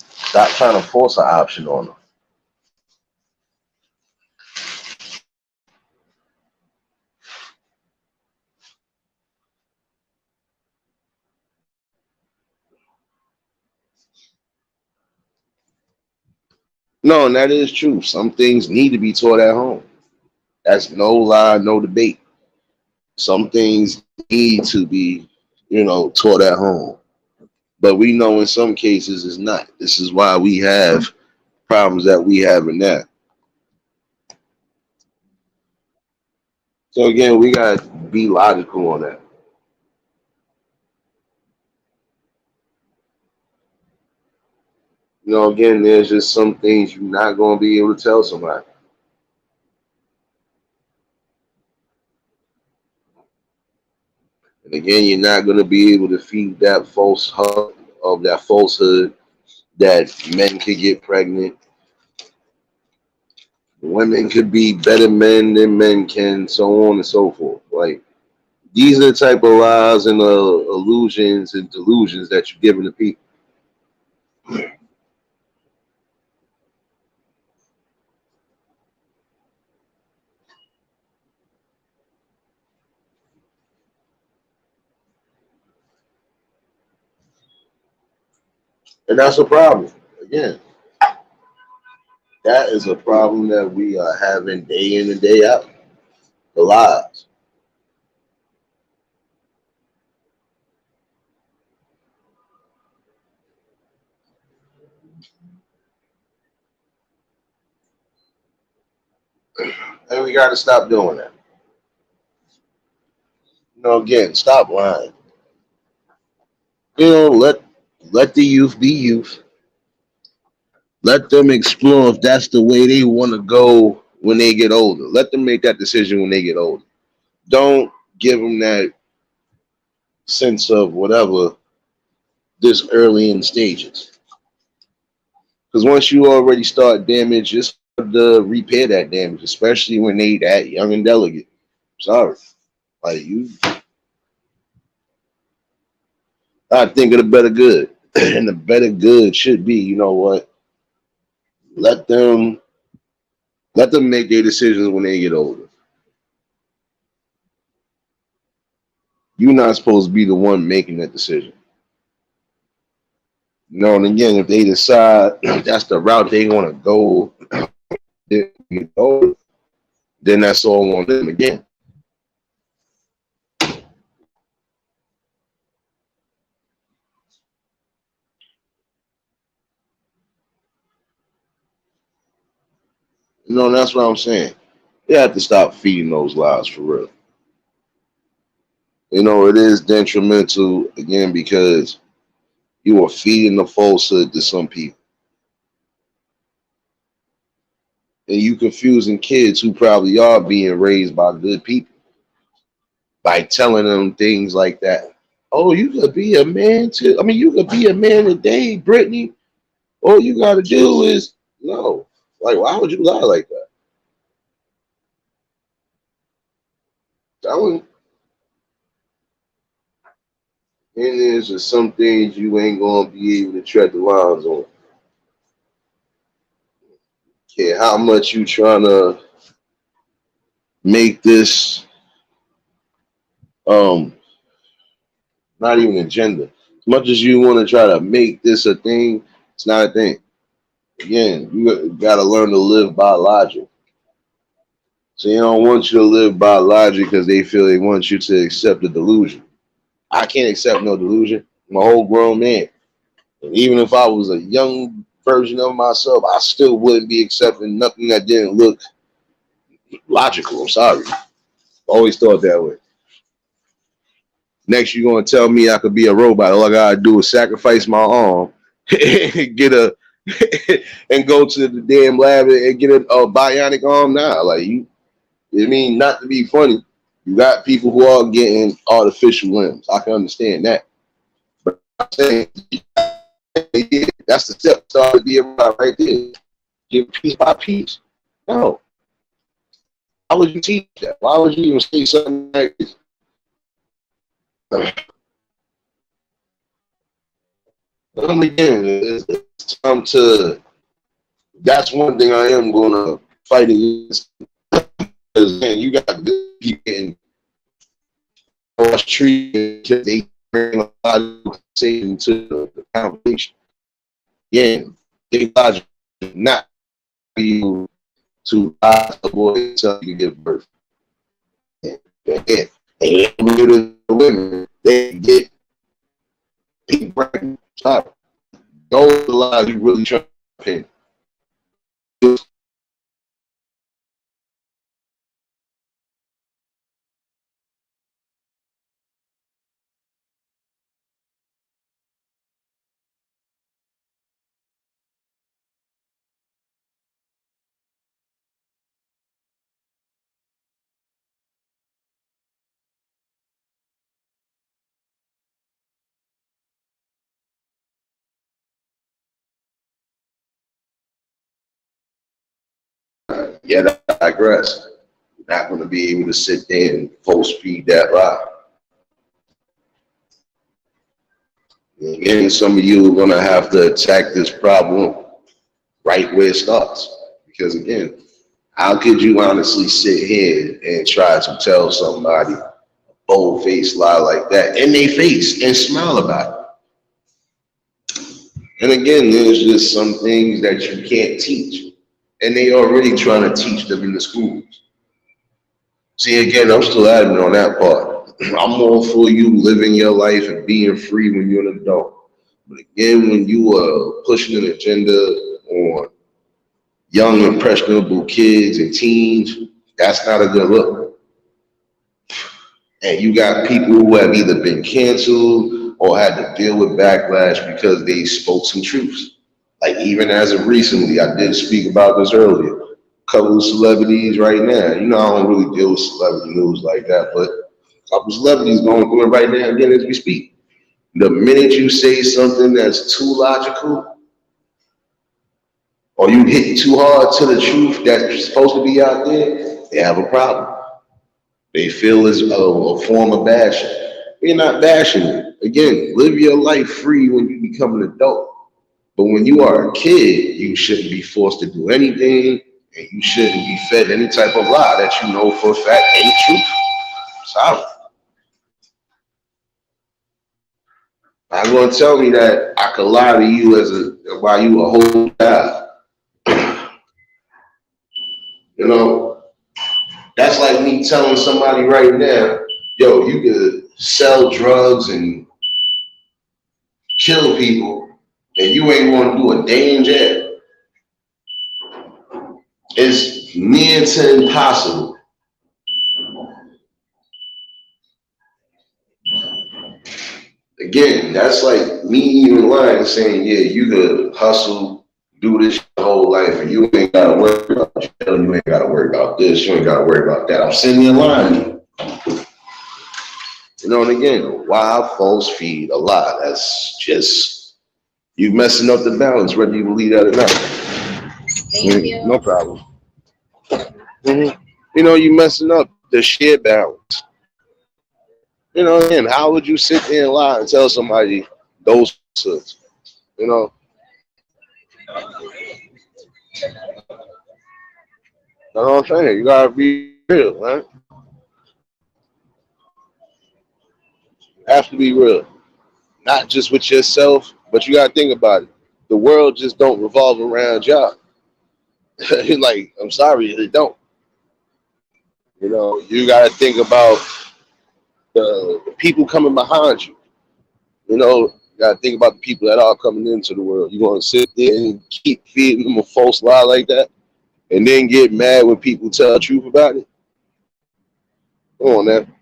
Stop trying to force an option on them. No, and that is true. Some things need to be taught at home. That's no lie, no debate. Some things need to be, taught at home. But we know in some cases it's not. This is why we have problems that we have in that. So again, we gotta be logical on that. Again, there's just some things you're not gonna be able to tell somebody. And again, you're not gonna be able to feed that falsehood that men could get pregnant, women could be better men than men can, so on and so forth. Like these are the type of lies and illusions and delusions that you're giving to people. And that's a problem. Again, that is a problem that we are having day in and day out. The lies. And we got to stop doing that. Again, stop lying. Let the youth be youth. Let them explore if that's the way they want to go when they get older. Let them make that decision when they get older. Don't give them that sense of whatever this early in stages. Because once you already start damage, it's hard to repair that damage, especially when they that young and delicate. Sorry. Like you I think of the better good. And the better good should be, you know what? Let them let them make their decisions when they get older. You're not supposed to be the one making that decision. And again, if they decide that's the route they want to go, then that's all on them again. And that's what I'm saying. You have to stop feeding those lies for real. It is detrimental again because you are feeding the falsehood to some people. And you confusing kids who probably are being raised by good people by telling them things like that. Oh, you could be a man too. I mean, you could be a man today, Brittany. All you got to do is no. Like, why would you lie like that? Telling, and there's just some things you ain't gonna be able to tread the lines on. Care how much you trying to make this um not even a gender. As much as you want to try to make this a thing, it's not a thing. Again, you got to learn to live by logic. So they don't want you to live by logic because they feel they want you to accept the delusion. I can't accept no delusion. I'm a whole grown man. And even if I was a young version of myself, I still wouldn't be accepting nothing that didn't look logical. I'm sorry. Always thought that way. Next, you're gonna tell me I could be a robot. All I gotta do is sacrifice my arm, get a, and go to the damn lab and get a bionic arm now. Like you, I mean, not to be funny, you got people who are getting artificial limbs. I can understand that, but I'm saying yeah, that's the step. Start to be a robot right there. Get piece by piece. No, why would you teach that? Why would you even say something like this? Again, it's time to. That's one thing I am going to fight against. Because man, you got good people getting treated because they bring a lot of saving to the conversation. Yeah, they logic not you to lie to a boy until you give birth. And the women, they get people pregnant. Sorry. Those are the lies you really trying to pin. Yet I digress. You're not going to be able to sit there and force feed that lie. Again, some of you are going to have to attack this problem right where it starts. Because again, how could you honestly sit here and try to tell somebody a bold-faced lie like that in their face and smile about it? And again, there's just some things that you can't teach. And they already trying to teach them in the schools. See, again, I'm still adamant on that part. I'm all for you living your life and being free when you're an adult. But again, when you are pushing an agenda on young, impressionable kids and teens, that's not a good look. And you got people who have either been canceled or had to deal with backlash because they spoke some truths. Like even as of recently, I did speak about this earlier. A couple of celebrities right now. You know, I don't really deal with celebrity news like that, but a couple of celebrities going through it right now again as we speak. The minute you say something that's too logical, or you hit too hard to the truth that's supposed to be out there, they have a problem. They feel it's a form of bashing. You're not bashing it. Again, live your life free when you become an adult. But when you are a kid, you shouldn't be forced to do anything, and you shouldn't be fed any type of lie that you know for a fact ain't true. Sorry. Not gonna tell me that I could lie to you while you a whole child. You know, that's like me telling somebody right now, yo, you could sell drugs and kill people, and you ain't gonna do a day in jail. It's near to impossible. Again, that's like me even lying saying, yeah, you could hustle, do this your whole life, and you ain't gotta worry about jail, you ain't gotta worry about this, you ain't gotta worry about that. I'm sitting there lying. You know, and again, why false feed a lie? That's just you messing up the balance, whether you believe that or not. Thank you. No problem. You know, you messing up the share balance. You know, and how would you sit there and lie and tell somebody those words? You know, that's what I'm saying. You gotta be real, man. You have to be real, not just with yourself, but you gotta think about it. The world just don't revolve around y'all. Like, I'm sorry, it don't. You know, you gotta think about the people coming behind you. You know, you gotta think about the people that are coming into the world. You gonna sit there and keep feeding them a false lie like that, and then get mad when people tell the truth about it? Come on, man.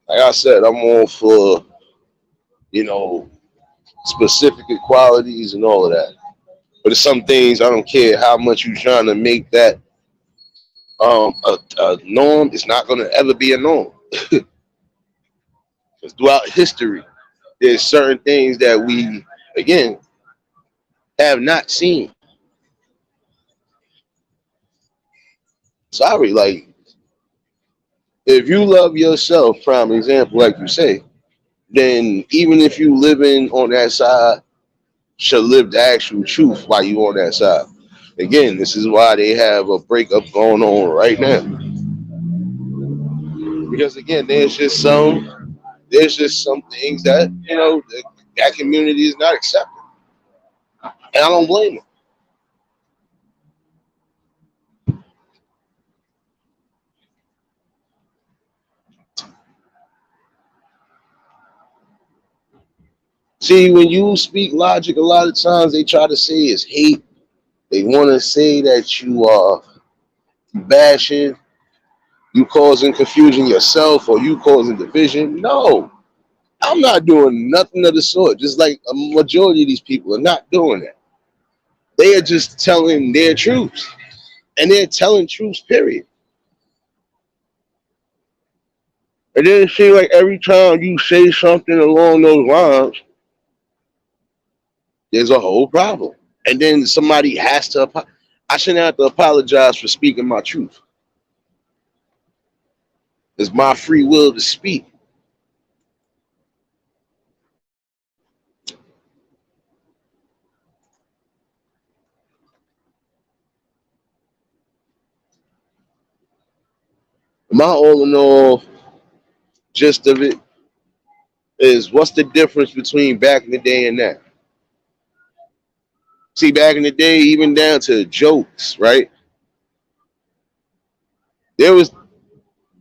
Like I said, I'm all for, you know, specific equalities and all of that. But it's some things I don't care how much you're trying to make that a norm. It's not going to ever be a norm. Because throughout history, there's certain things that we, again, have not seen. Sorry, like if you love yourself, prime example, like you say, then even if you living on that side, should live the actual truth while you on that side. Again, this is why they have a breakup going on right now. Because again, there's just some things that that community is not accepting. And I don't blame them. See, when you speak logic, a lot of times they try to say it's hate. They want to say that you are bashing, you causing confusion yourself, or you causing division. No, I'm not doing nothing of the sort. Just like a majority of these people are not doing that. They are just telling their truths, and they're telling truths. Period. And then it seems like every time you say something along those lines, there's a whole problem. And then somebody has to. I shouldn't have to apologize for speaking my truth. It's my free will to speak. My all in all gist of it is what's the difference between back in the day and now? See, back in the day, even down to jokes, right? There was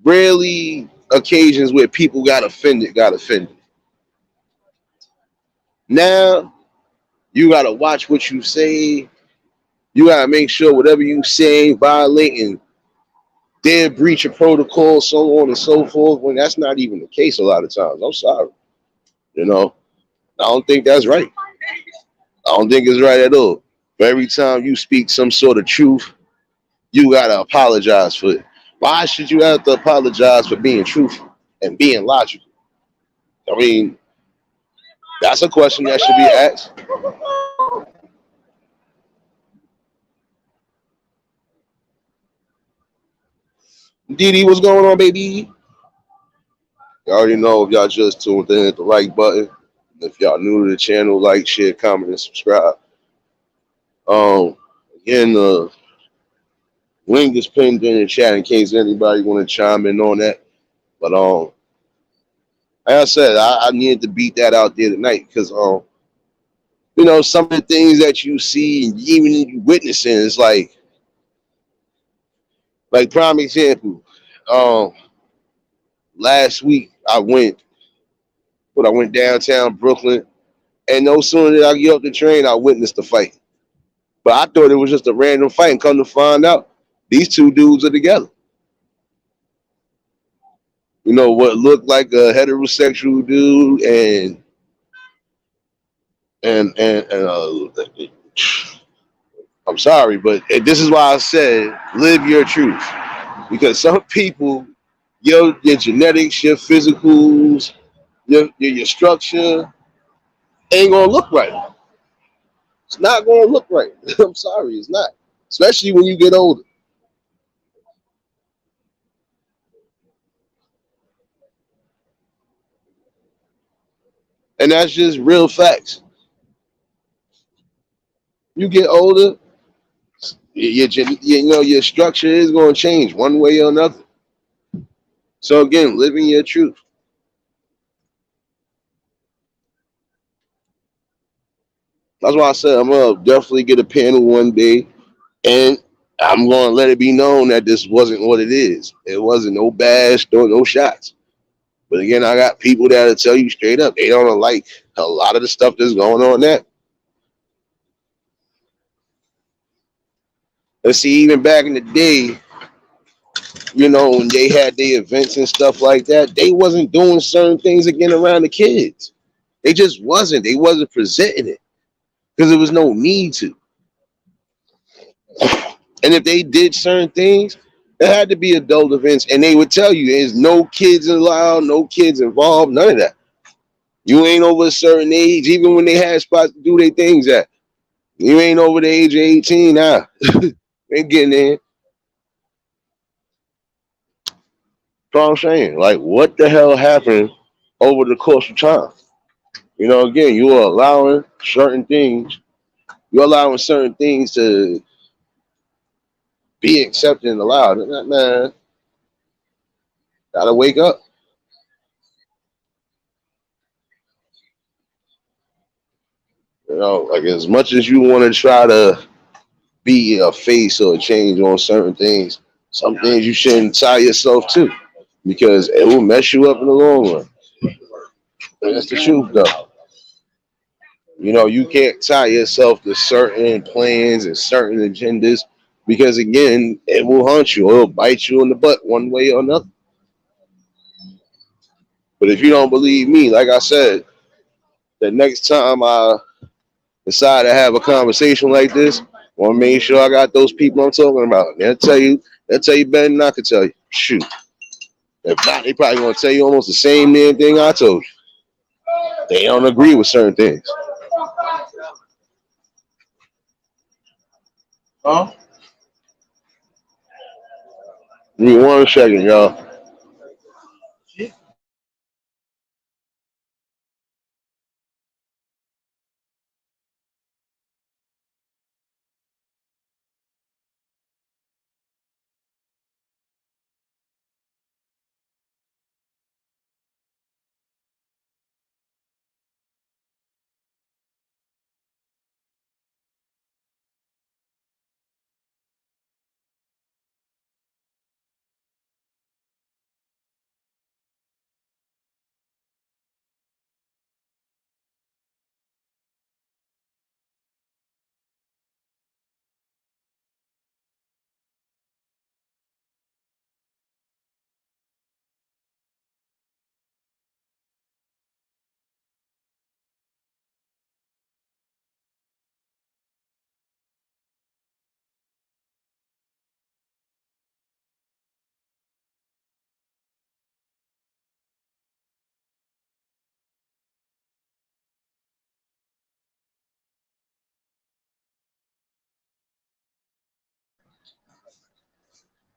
rarely occasions where people got offended. Now you gotta watch what you say. You gotta make sure whatever you say ain't violating their breach of protocol, so on and so forth. When that's not even the case a lot of times. I'm sorry. You know, I don't think that's right. I don't think it's right at all. But every time you speak some sort of truth, you gotta apologize for it. Why should you have to apologize for being truthful and being logical? I mean, that's a question that should be asked. Didi, what's going on, baby? You already know if y'all just tuned in, hit the like button. If y'all new to the channel, like, share, comment, and subscribe. Um, Again, the link is pinned in the chat in case anybody want to chime in on that. But like I said, I needed to beat that out there tonight because some of the things that you see and even you witnessing is like prime example. Um, Last week I went downtown Brooklyn, and no sooner did I get off the train, I witnessed the fight. But I thought it was just a random fight, and come to find out, these two dudes are together. What looked like a heterosexual dude and I'm sorry, but this is why I said live your truth because some people, your genetics, your physicals, your structure ain't gonna look right. It's not gonna look right. I'm sorry, it's not. Especially when you get older, and that's just real facts. You get older, your structure is gonna change one way or another. So again, living your truth. That's why I said I'm gonna definitely get a panel one day, and I'm gonna let it be known that this wasn't what it is. It wasn't no bash, no shots. But again, I got people that'll tell you straight up they don't like a lot of the stuff that's going on now. And see, even back in the day, when they had their events and stuff like that, they wasn't doing certain things again around the kids. They just wasn't. They wasn't presenting it because there was no need to. And if they did certain things, it had to be adult events, and they would tell you there's no kids allowed, no kids involved, none of that. You ain't over a certain age, even when they had spots to do their things at. You ain't over the age of 18 now. Ain't getting in. So I'm saying, like, what the hell happened over the course of time? Again, you are allowing certain things. You're allowing certain things to be accepted and allowed. Man, gotta wake up. Like as much as you want to try to be a face or a change on certain things, some things you shouldn't tie yourself to because it will mess you up in the long run. And that's the truth, though. You can't tie yourself to certain plans and certain agendas because, again, it will haunt you. It'll bite you in the butt one way or another. But if you don't believe me, like I said, the next time I decide to have a conversation like this, I want to make sure I got those people I'm talking about. They'll tell you better than I could tell you. Shoot. If not, they probably gonna tell you almost the same damn thing I told you. They don't agree with certain things. Huh? Give me 1 second, y'all.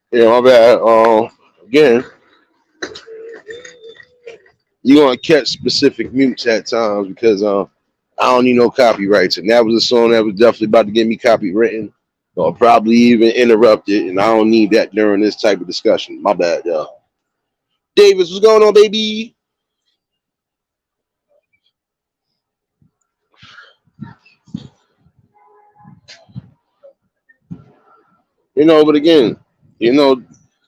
Yeah, my bad. Again, you're gonna catch specific mutes at times because I don't need no copyrights, and that was a song that was definitely about to get me copywritten or probably even interrupted, and I don't need that during this type of discussion. My bad, y'all. Davis, what's going on, baby? But again, you know,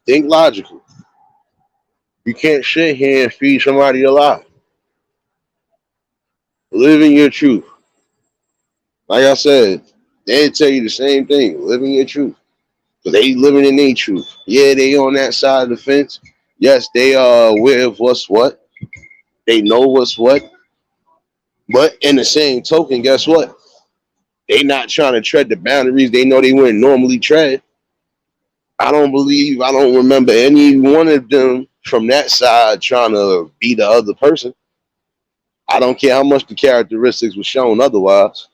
think logical. You can't sit here and feed somebody a lie. Live in your truth. Like I said, they tell you the same thing. Live in your truth. Because they living in their truth. Yeah, they on that side of the fence. Yes, they are aware of what's what. They know what's what. But in the same token, guess what? They not trying to tread the boundaries they know they wouldn't normally tread. I don't remember any one of them from that side trying to be the other person. I don't care how much the characteristics were shown otherwise.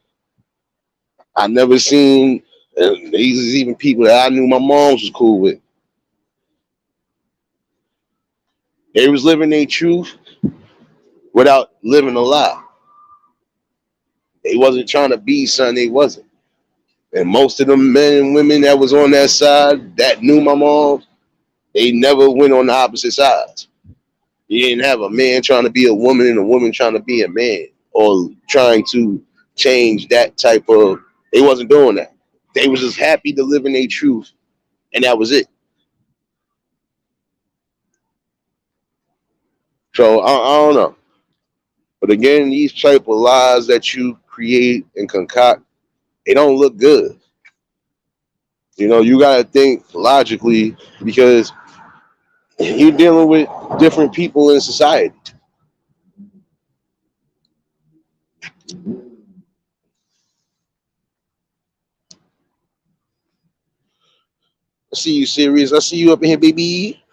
I never seen, and these is even people that I knew my moms was cool with. They was living their truth without living a lie. They wasn't trying to be something they wasn't. And most of them men and women that was on that side that knew my mom, they never went on the opposite sides. You didn't have a man trying to be a woman and a woman trying to be a man or trying to change that type of. They wasn't doing that. They was just happy to live in their truth, and that was it. So I don't know. But again, these type of lies that you create and concoct, they don't look good. You got to think logically because you're dealing with different people in society. I see you serious. I see you up in here, baby.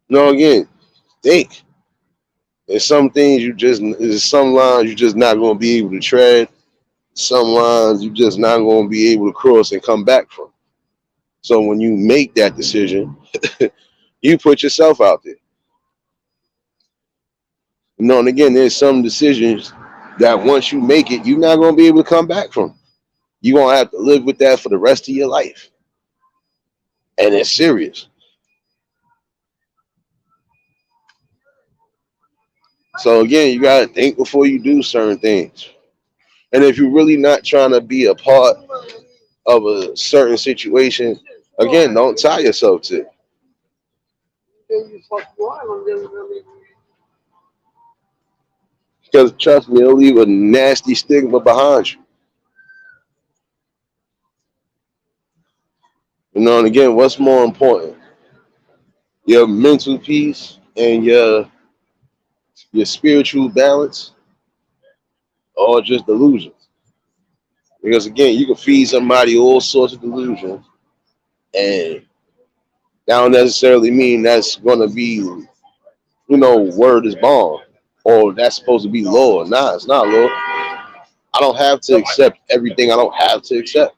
No, again, think. There's some things there's some lines you're just not going to be able to tread. Some lines you're just not going to be able to cross and come back from. So when you make that decision, you put yourself out there. And again, there's some decisions that once you make it, you're not going to be able to come back from. You're going to have to live with that for the rest of your life. And it's serious. So again, you gotta think before you do certain things. And if you're really not trying to be a part of a certain situation, again, don't tie yourself to it. Because trust me, it'll leave a nasty stigma behind you. You know, and again, what's more important? Your mental peace and your spiritual balance, or just delusions. Because again, you can feed somebody all sorts of delusions, and that don't necessarily mean that's gonna be, word is bond, or that's supposed to be law. Nah, it's not law. I don't have to accept everything. I don't have to accept,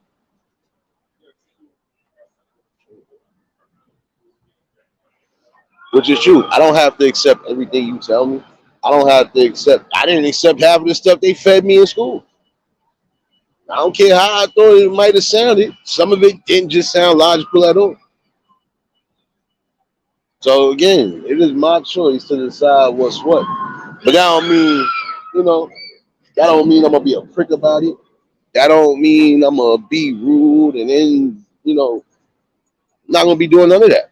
which is true. I don't have to accept everything you tell me. I don't have to accept. I didn't accept half of the stuff they fed me in school. I don't care how I thought it might have sounded. Some of it didn't just sound logical at all. So again, it is my choice to decide what's what. But that don't mean, you know, that don't mean I'm gonna be a prick about it. That don't mean I'm gonna be rude and then, not gonna be doing none of that.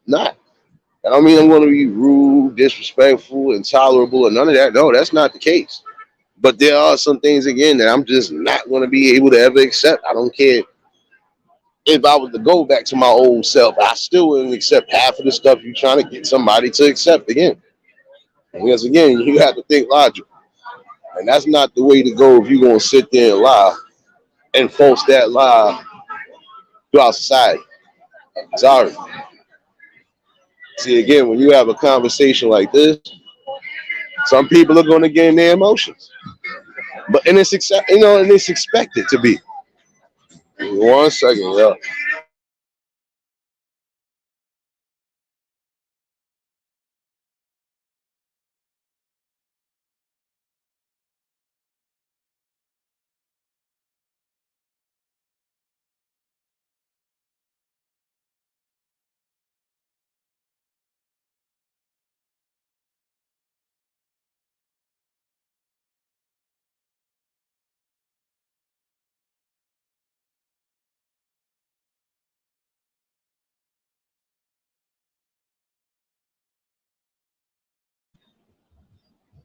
Not. That don't mean I'm gonna be rude, disrespectful, intolerable, and none of that. No, that's not the case. But there are some things again that I'm just not gonna be able to ever accept. I don't care if I was to go back to my old self, I still wouldn't accept half of the stuff you're trying to get somebody to accept again. Because again, you have to think logical. And that's not the way to go if you're gonna sit there and lie and false that lie throughout society. Sorry. See again, when you have a conversation like this, some people are gonna get in their emotions. But and and it's expected to be. 1 second, yeah.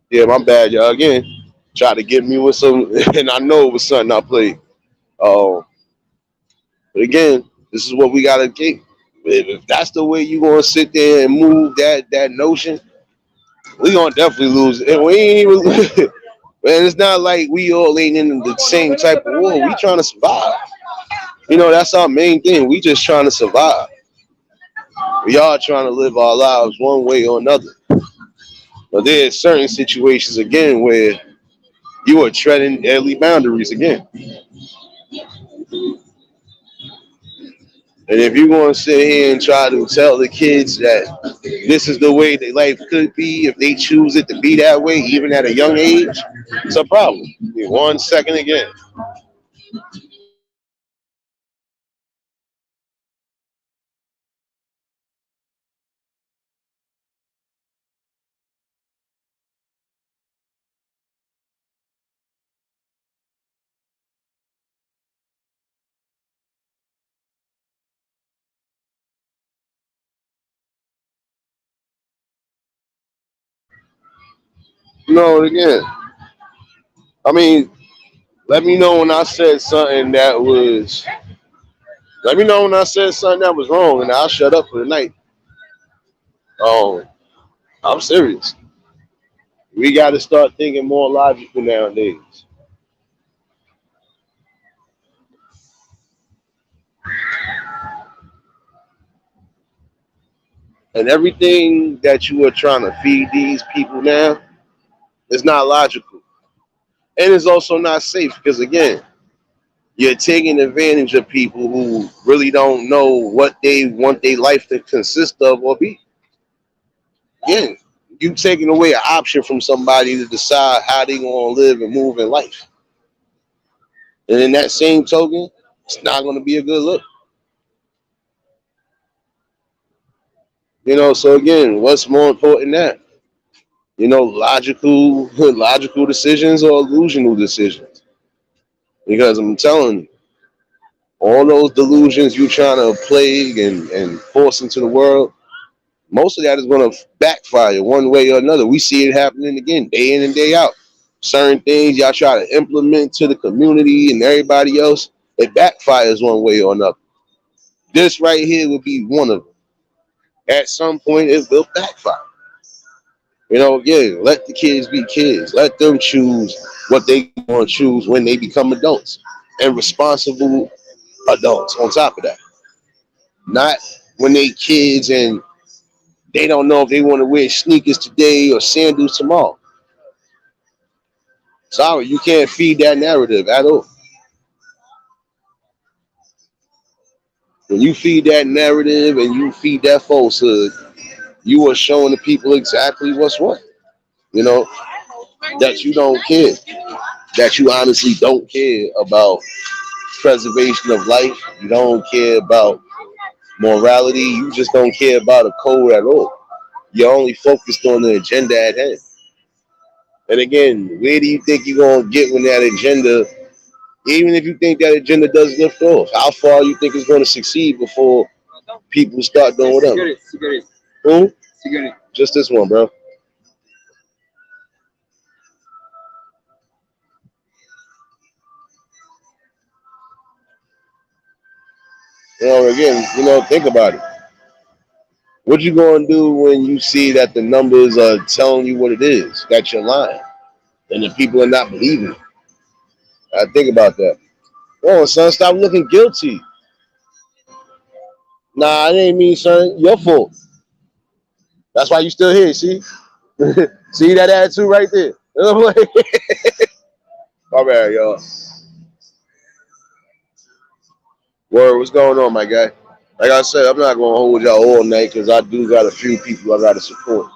Yeah, my bad, y'all. Again, try to get me with some, and I know it was something I played. Um, but again, this is what we gotta get. If that's the way you gonna sit there and move that notion, we gonna definitely lose. And we ain't even, man. It's not like we all ain't in the same type of war. We trying to survive. That's our main thing. We just trying to survive. We are trying to live our lives one way or another. But there's certain situations again where you are treading deadly boundaries again. And if you're going to sit here and try to tell the kids that this is the way their life could be, if they choose it to be that way, even at a young age, it's a problem. 1 second again. No, again. I mean, let me know when I said something that was. Let me know when I said something that was wrong, and I'll shut up for the night. Um, I'm serious. We got to start thinking more logical nowadays. And everything that you are trying to feed these people now is not logical. And it's also not safe because, again, you're taking advantage of people who really don't know what they want their life to consist of or be. Again, you taking away an option from somebody to decide how they going to live and move in life. And in that same token, it's not going to be a good look. So again, what's more important than that? logical decisions or illusional decisions. Because I'm telling you, all those delusions you trying to plague and force into the world, most of that is going to backfire one way or another. We see it happening again, day in and day out. Certain things y'all try to implement to the community and everybody else, it backfires one way or another. This right here would be one of them. At some point, it will backfire. Again, let the kids be kids. Let them choose what they want to choose when they become adults and responsible adults on top of that. Not when they kids and they don't know if they want to wear sneakers today or sandals tomorrow. Sorry, you can't feed that narrative at all. When you feed that narrative and you feed that falsehood, you are showing the people exactly what's what. You know, that you don't care, that you honestly don't care about preservation of life. You don't care about morality. You just don't care about a code at all. You're only focused on the agenda at hand. And again, where do you think you're going to get when that agenda, even if you think that agenda does lift off, how far you think it's going to succeed before people start doing whatever? Who? Just this one, bro. Again, think about it. What you going to do when you see that the numbers are telling you what it is, that you're lying, and the people are not believing it? I think about that. Oh, son, stop looking guilty. Nah, it ain't me, son. Your fault. That's why you still here. See, see that attitude right there. I'm like, all right, y'all. Word, what's going on, my guy? Like I said, I'm not gonna hold y'all all night because I do got a few people I gotta support.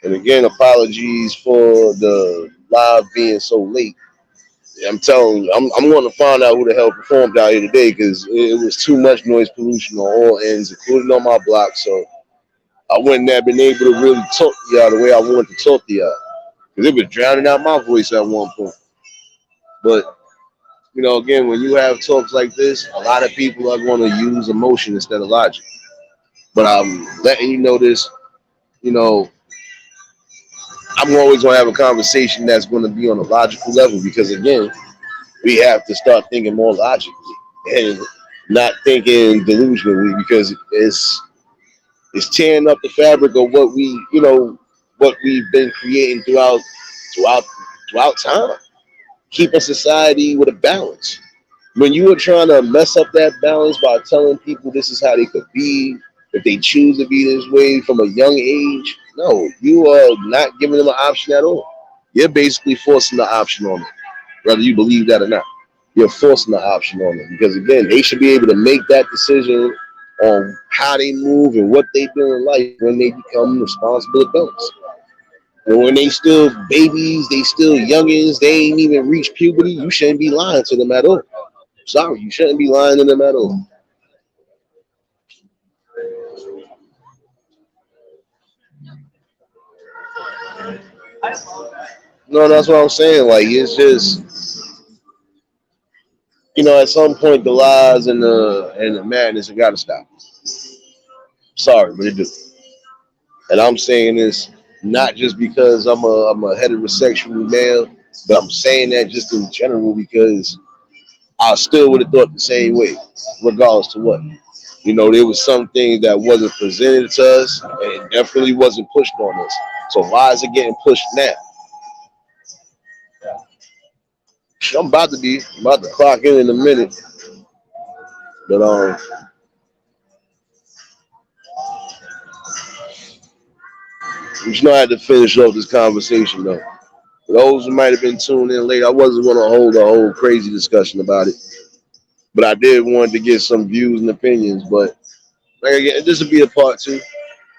And again, apologies for the live being so late. I'm telling you, I'm going to find out who the hell performed out here today because it was too much noise pollution on all ends, including on my block. So I wouldn't have been able to really talk to y'all the way I wanted to talk to y'all because it was drowning out my voice at one point. But again, when you have talks like this, a lot of people are going to use emotion instead of logic. But I'm letting you know this. You know, I'm always going to have a conversation that's going to be on a logical level because again, we have to start thinking more logically and not thinking delusionally because it's tearing up the fabric of what we've been creating throughout throughout time, keeping society with a balance. When you are trying to mess up that balance by telling people this is how they could be, if they choose to be this way from a young age, no, you are not giving them an option at all. You're basically forcing the option on them, whether you believe that or not. You're forcing the option on them because again, they should be able to make that decision on how they move and what they do in life when they become responsible adults. And when they still babies, they still youngins, they ain't even reached puberty, you shouldn't be lying to them at all. Sorry, you shouldn't be lying to them at all. No, that's what I'm saying. Like it's just at some point the lies and the madness have got to stop. Sorry, but it do. And I'm saying this not just because I'm a heterosexual male, but I'm saying that just in general because I still would have thought the same way, regardless to what. There was some things that wasn't presented to us, and it definitely wasn't pushed on us. So why is it getting pushed now? I'm about to clock in a minute, but I had to finish up this conversation though. For those who might have been tuned in late, I wasn't going to hold a whole crazy discussion about it, but I did want to get some views and opinions. But like again, this will be a part two.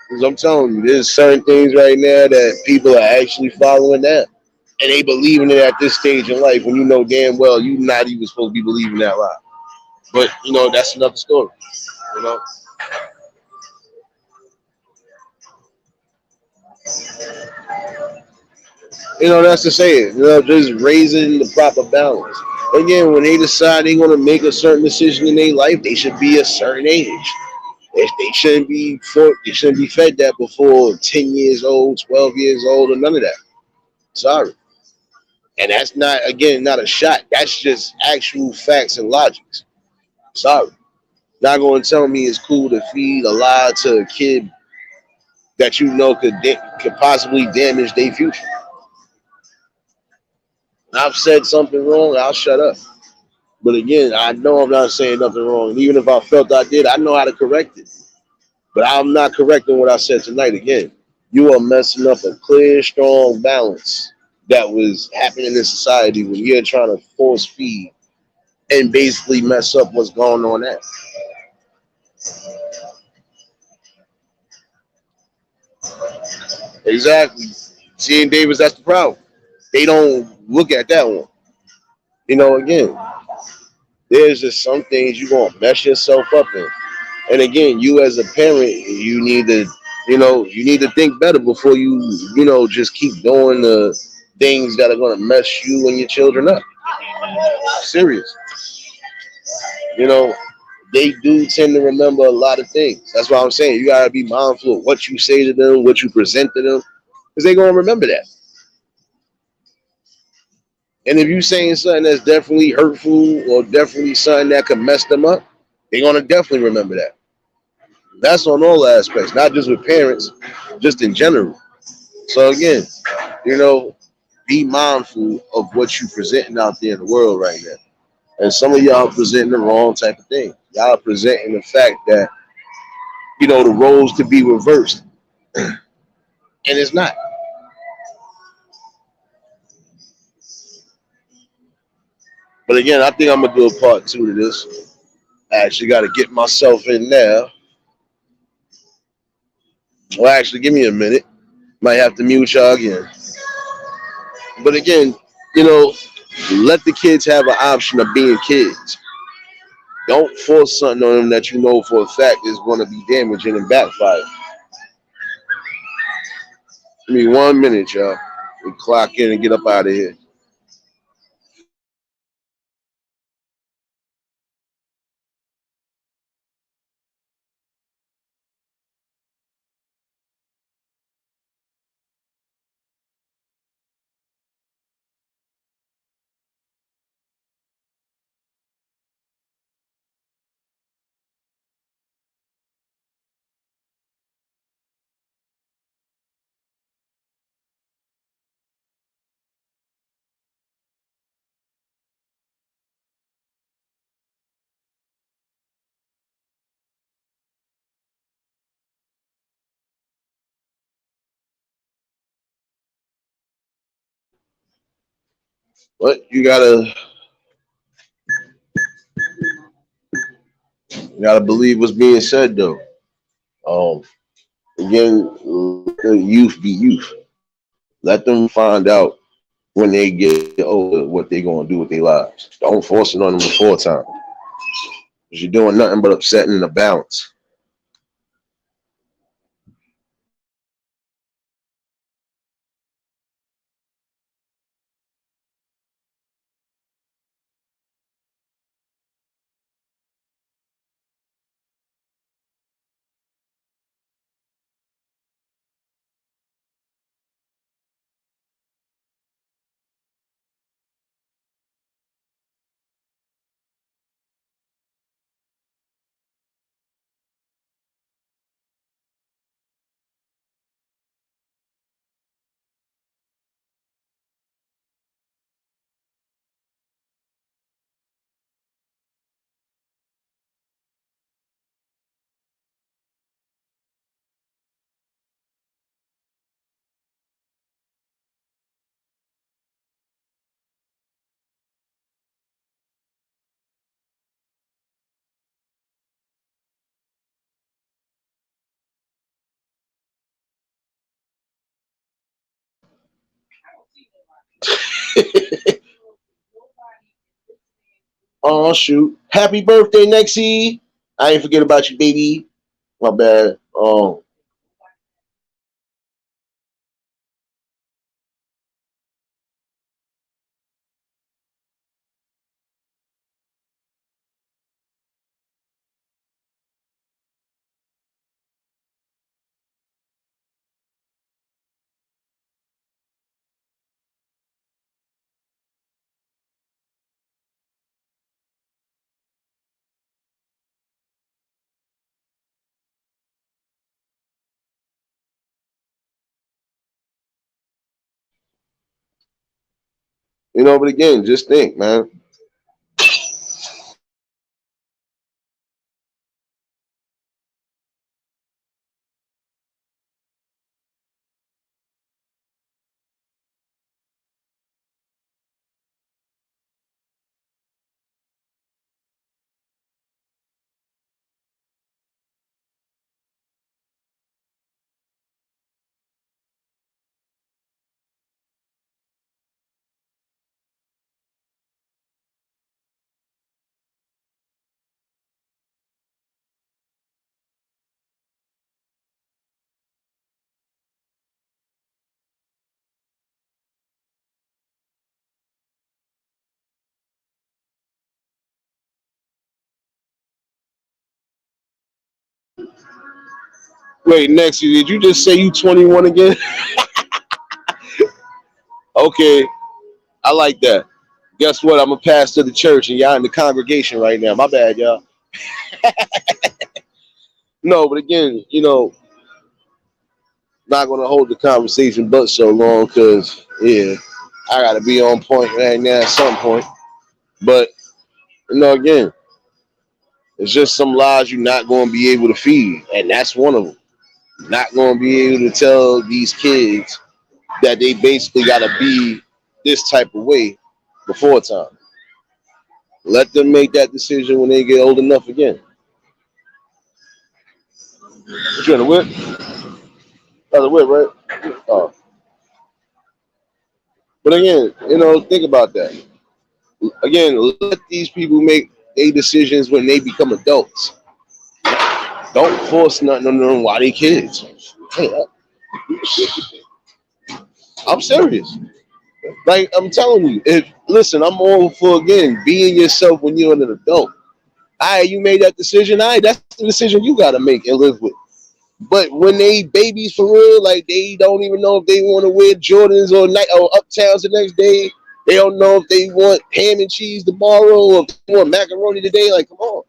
Because I'm telling you, there's certain things right now that people are actually following that. And they believing it at this stage in life when you know damn well you're not even supposed to be believing that lie. But, that's another story. You know? That's to say it. Just raising the proper balance. Again, when they decide they're going to make a certain decision in their life, they should be a certain age. They shouldn't be they shouldn't be fed that before 10 years old, 12 years old, or none of that. Sorry, and that's not again not a shot. That's just actual facts and logics. Sorry, not going to tell me it's cool to feed a lie to a kid that you know could possibly damage their future. And I've said something wrong, I'll shut up. But again, I know I'm not saying nothing wrong. And even if I felt I did, I know how to correct it. But I'm not correcting what I said tonight again. You are messing up a clear, strong balance that was happening in society when you're trying to force feed and basically mess up what's going on there. Exactly. Seeing Davis, that's the problem. They don't look at that one. Again, there's just some things you're gonna mess yourself up in. And again, you as a parent, you need to think better before just keep doing the things that are gonna mess you and your children up. Serious. You know, they do tend to remember a lot of things. That's why I'm saying you gotta be mindful of what you say to them, what you present to them, because they're gonna remember that. And if you saying something that's definitely hurtful or definitely something that could mess them up, they're gonna definitely remember that. That's on all aspects, not just with parents, just in general. So again, you know, be mindful of what you presenting out there in the world right now. And some of y'all presenting the wrong type of thing. Y'all presenting the fact that, the roles could be reversed. And it's not. But again, I think I'm gonna do a part two to this. I actually gotta get myself in now. Well, actually, give me a minute. Might have to mute y'all again. But again, you know, let the kids have an option of being kids. Don't force something on them that you know for a fact is going to be damaging and backfire. Give me 1 minute, y'all. We clock in and get up out of here. But you gotta believe what's being said though. Um, Again, let the youth be youth. Let them find out when they get older what they gonna do with their lives. Don't force it on them before time. Because you're doing nothing but upsetting the balance. Oh shoot! Happy birthday, Nexie! I ain't forget about you, baby. My bad. But again, just think, man. Wait, next, did you just say you 21 again? Okay, I like that. Guess what? I'm a pastor of the church, and y'all in the congregation right now. My bad, y'all. No, but again, not gonna hold the conversation but so long because yeah, I gotta be on point right now at some point. But again, it's just some lies you're not gonna be able to feed, and that's one of them. Not gonna be able to tell these kids that they basically gotta be this type of way before time. Let them make that decision when they get old enough again. What you in the whip? Oh, the whip, right? Oh. But again, think about that. Again, let these people make their decisions when they become adults. Don't force nothing on them while they kids. Hey, I'm serious. Like I'm telling you, if listen, I'm all for again being yourself when you're an adult. All right, you made that decision. All right, that's the decision you got to make and live with. But when they babies for real, like they don't even know if they want to wear Jordans or night or Uptowns the next day. They don't know if they want ham and cheese tomorrow or if they want macaroni today. Like, come on,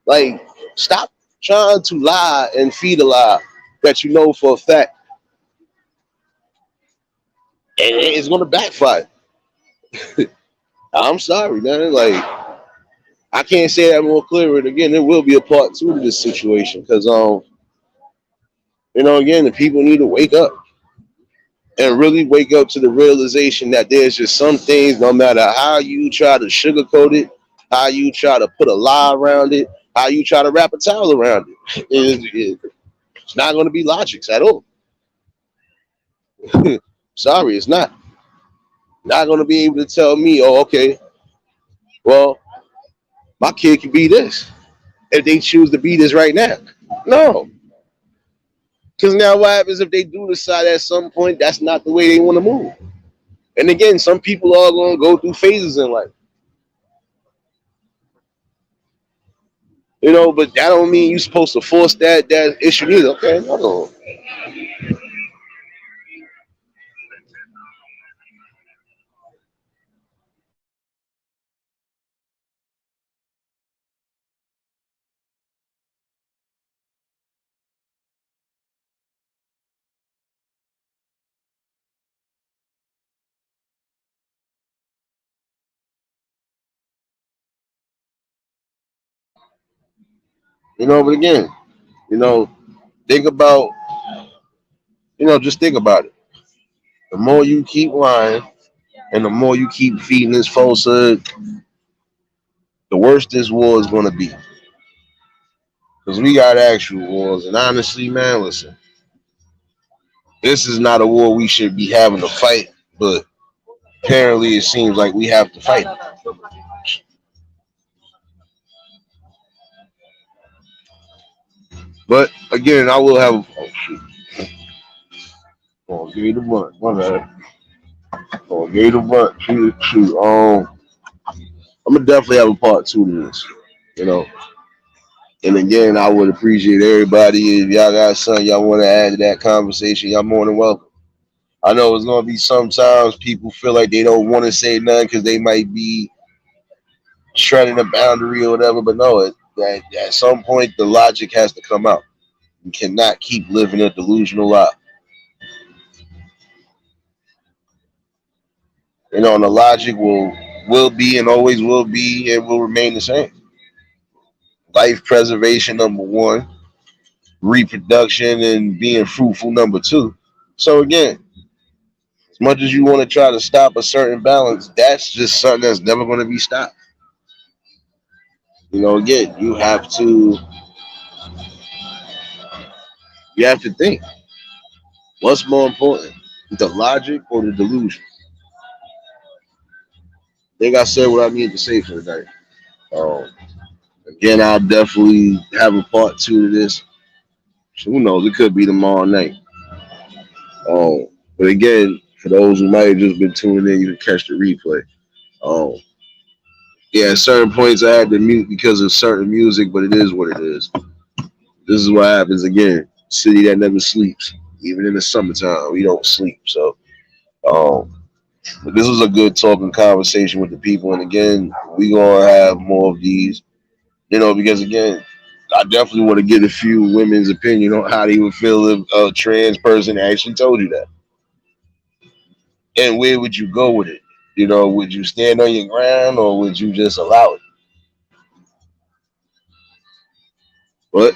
like stop trying to lie and feed a lie that you know for a fact, and it's gonna backfire. I'm sorry, man. Like I can't say that more clearer. And again, there will be a part two to this situation because again, the people need to wake up and really wake up to the realization that there's just some things, no matter how you try to sugarcoat it, how you try to put a lie around it, how you try to wrap a towel around it's not going to be logics at all. Sorry, it's not. Not going to be able to tell me, oh, okay, well, my kid can be this if they choose to be this right now. No, because now what happens if they do decide at some point that's not the way they want to move? And again, some people are going to go through phases in life. But that don't mean you're supposed to force that issue either. Okay, no. But again, you know, think about, just think about it. The more you keep lying and the more you keep feeding this falsehood, the worse this war is going to be. Because we got actual wars. And honestly, man, listen, this is not a war we should be having to fight, but apparently it seems like we have to fight. But again, I will have. Oh, shoot. Oh, give me the blunt. My bad. Oh, give me the blunt. Shoot, shoot. I'm gonna definitely have a part two to this. You know, and again, I would appreciate everybody if y'all got something y'all want to add to that conversation. Y'all more than welcome. I know it's gonna be sometimes people feel like they don't want to say nothing because they might be treading a boundary or whatever. But no, that at some point the logic has to come out. You cannot keep living a delusional life. And the logic will be and always will be and will remain the same. Life preservation number one, reproduction and being fruitful number two. So again, as much as you want to try to stop a certain balance, that's just something that's never going to be stopped. Again, you have to think what's more important, the logic or the delusion. I think I said what I needed to say for tonight. Um, Again, I'll definitely have a part two to this. So who knows? It could be tomorrow night. But again, for those who might have just been tuning in, you can catch the replay. Um, yeah, at certain points I had to mute because of certain music, but it is what it is. This is what happens again. City that never sleeps. Even in the summertime, we don't sleep. So, um, but this was a good talking conversation with the people. And again, we gonna have more of these. Because again, I definitely want to get a few women's opinion on how they would feel if a trans person actually told you that, and where would you go with it? Would you stand on your ground or would you just allow it? But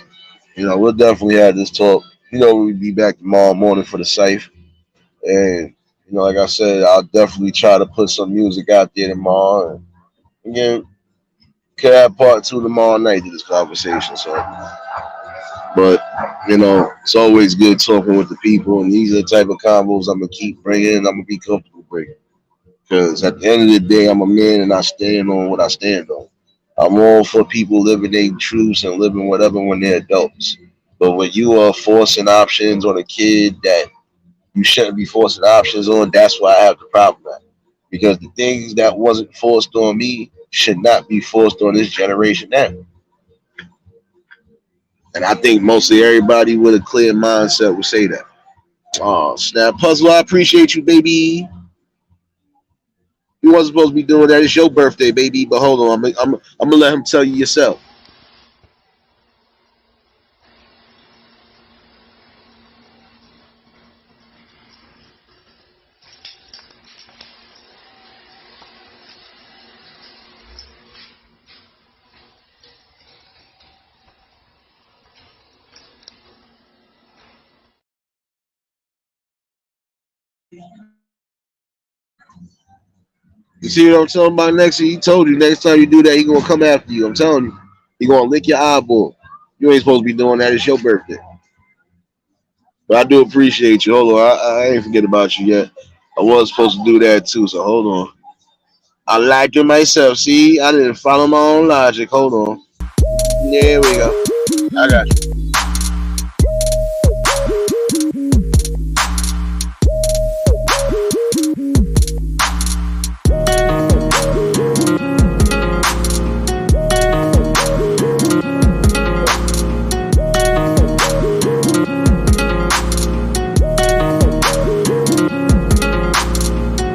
we'll definitely have this talk. We'll be back tomorrow morning for the safe, and like I said, I'll definitely try to put some music out there tomorrow. And again, could have part two tomorrow night to this conversation. So, but it's always good talking with the people, and these are the type of combos I'm gonna keep bringing, and I'm gonna be comfortable bringing. Because at the end of the day, I'm a man, and I stand on what I stand on. I'm all for people living their truths and living whatever when they're adults. But when you are forcing options on a kid that you shouldn't be forcing options on, that's why I have the problem at. Because the things that wasn't forced on me should not be forced on this generation now. And I think mostly everybody with a clear mindset would say that. Oh, snap puzzle, I appreciate you, baby. You wasn't supposed to be doing that. It's your birthday, baby. But hold on, I'm gonna let him tell you yourself. You see what I'm talking about? Next, he told you next time you do that, he gonna come after you. I'm telling you, he gonna lick your eyeball. You ain't supposed to be doing that. It's your birthday. But I do appreciate you. Hold on, I ain't forget about you yet. I was supposed to do that too, so hold on. I liked it myself. See, I didn't follow my own logic. Hold on. There we go. I got you.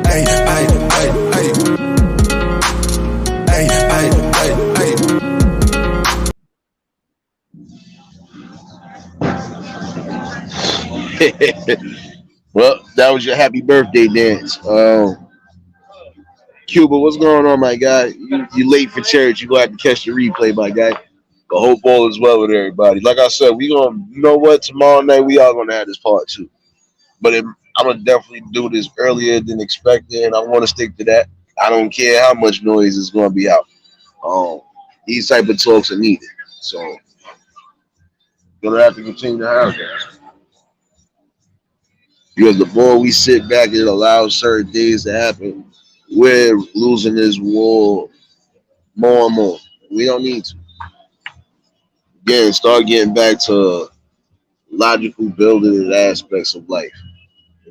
Ay, ay, ay, ay, ay, ay, ay, ay. Well, that was your happy birthday dance. Cuba, what's going on, my guy? You late for church. You gonna have to catch the replay, my guy. But hope all is well with everybody. Like I said, we gonna, you know what? Tomorrow night we are gonna have this part two. But I'm gonna definitely do this earlier than expected, and I want to stick to that. I don't care how much noise is gonna be out. Um, these type of talks are needed, so gonna have to continue to have that because the more we sit back and allow certain things to happen, we're losing this war more and more. We don't need to. Again, start getting back to logical building and aspects of life.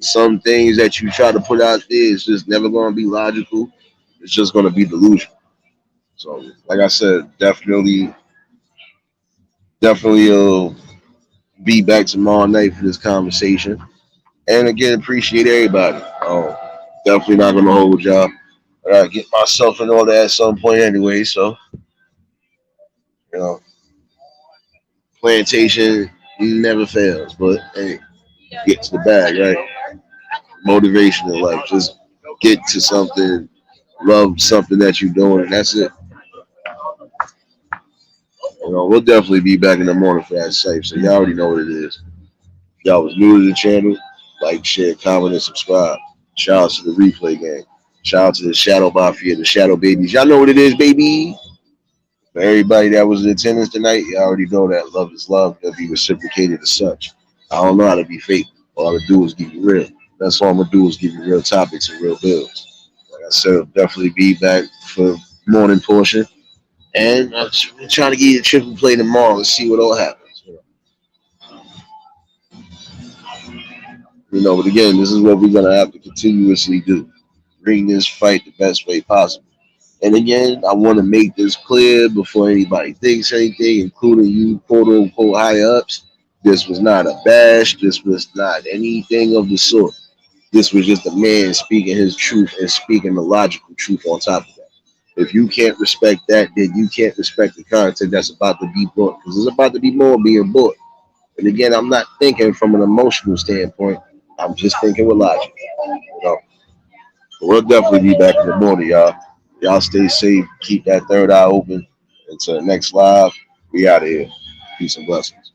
Some things that you try to put out there is just never going to be logical. It's just going to be delusional. So, like I said, definitely be back tomorrow night for this conversation. And again, appreciate everybody. Definitely not going to hold y'all. I got to get myself in order at some point anyway. So, you know, plantation never fails. But hey, get to the bag, right? Motivation in life. Just get to something, love something that you're doing, and that's it. We'll definitely be back in the morning for that safe. So y'all already know what it is. If y'all was new to the channel, like, share, comment, and subscribe. Shout out to the replay gang. Shout out to the Shadow Mafia, the Shadow Babies. Y'all know what it is, baby. For everybody that was in attendance tonight, you already know that love is love. It'll be reciprocated as such. I don't know how to be fake. All I do is give you real. That's all I'm gonna do is give you real topics and real bills. Like I said, I'll definitely be back for morning portion. And I'm trying to get you a triple play tomorrow and see what all happens. But again, this is what we're gonna have to continuously do. Bring this fight the best way possible. And again, I want to make this clear before anybody thinks anything, including you, quote unquote, high ups. This was not a bash. This was not anything of the sort. This was just a man speaking his truth and speaking the logical truth on top of that. If you can't respect that, then you can't respect the content that's about to be brought, because there's about to be more being brought. And again, I'm not thinking from an emotional standpoint. I'm just thinking with logic. You know, but we'll definitely be back in the morning, y'all. Y'all stay safe. Keep that third eye open. Until the next live, we out of here. Peace and blessings.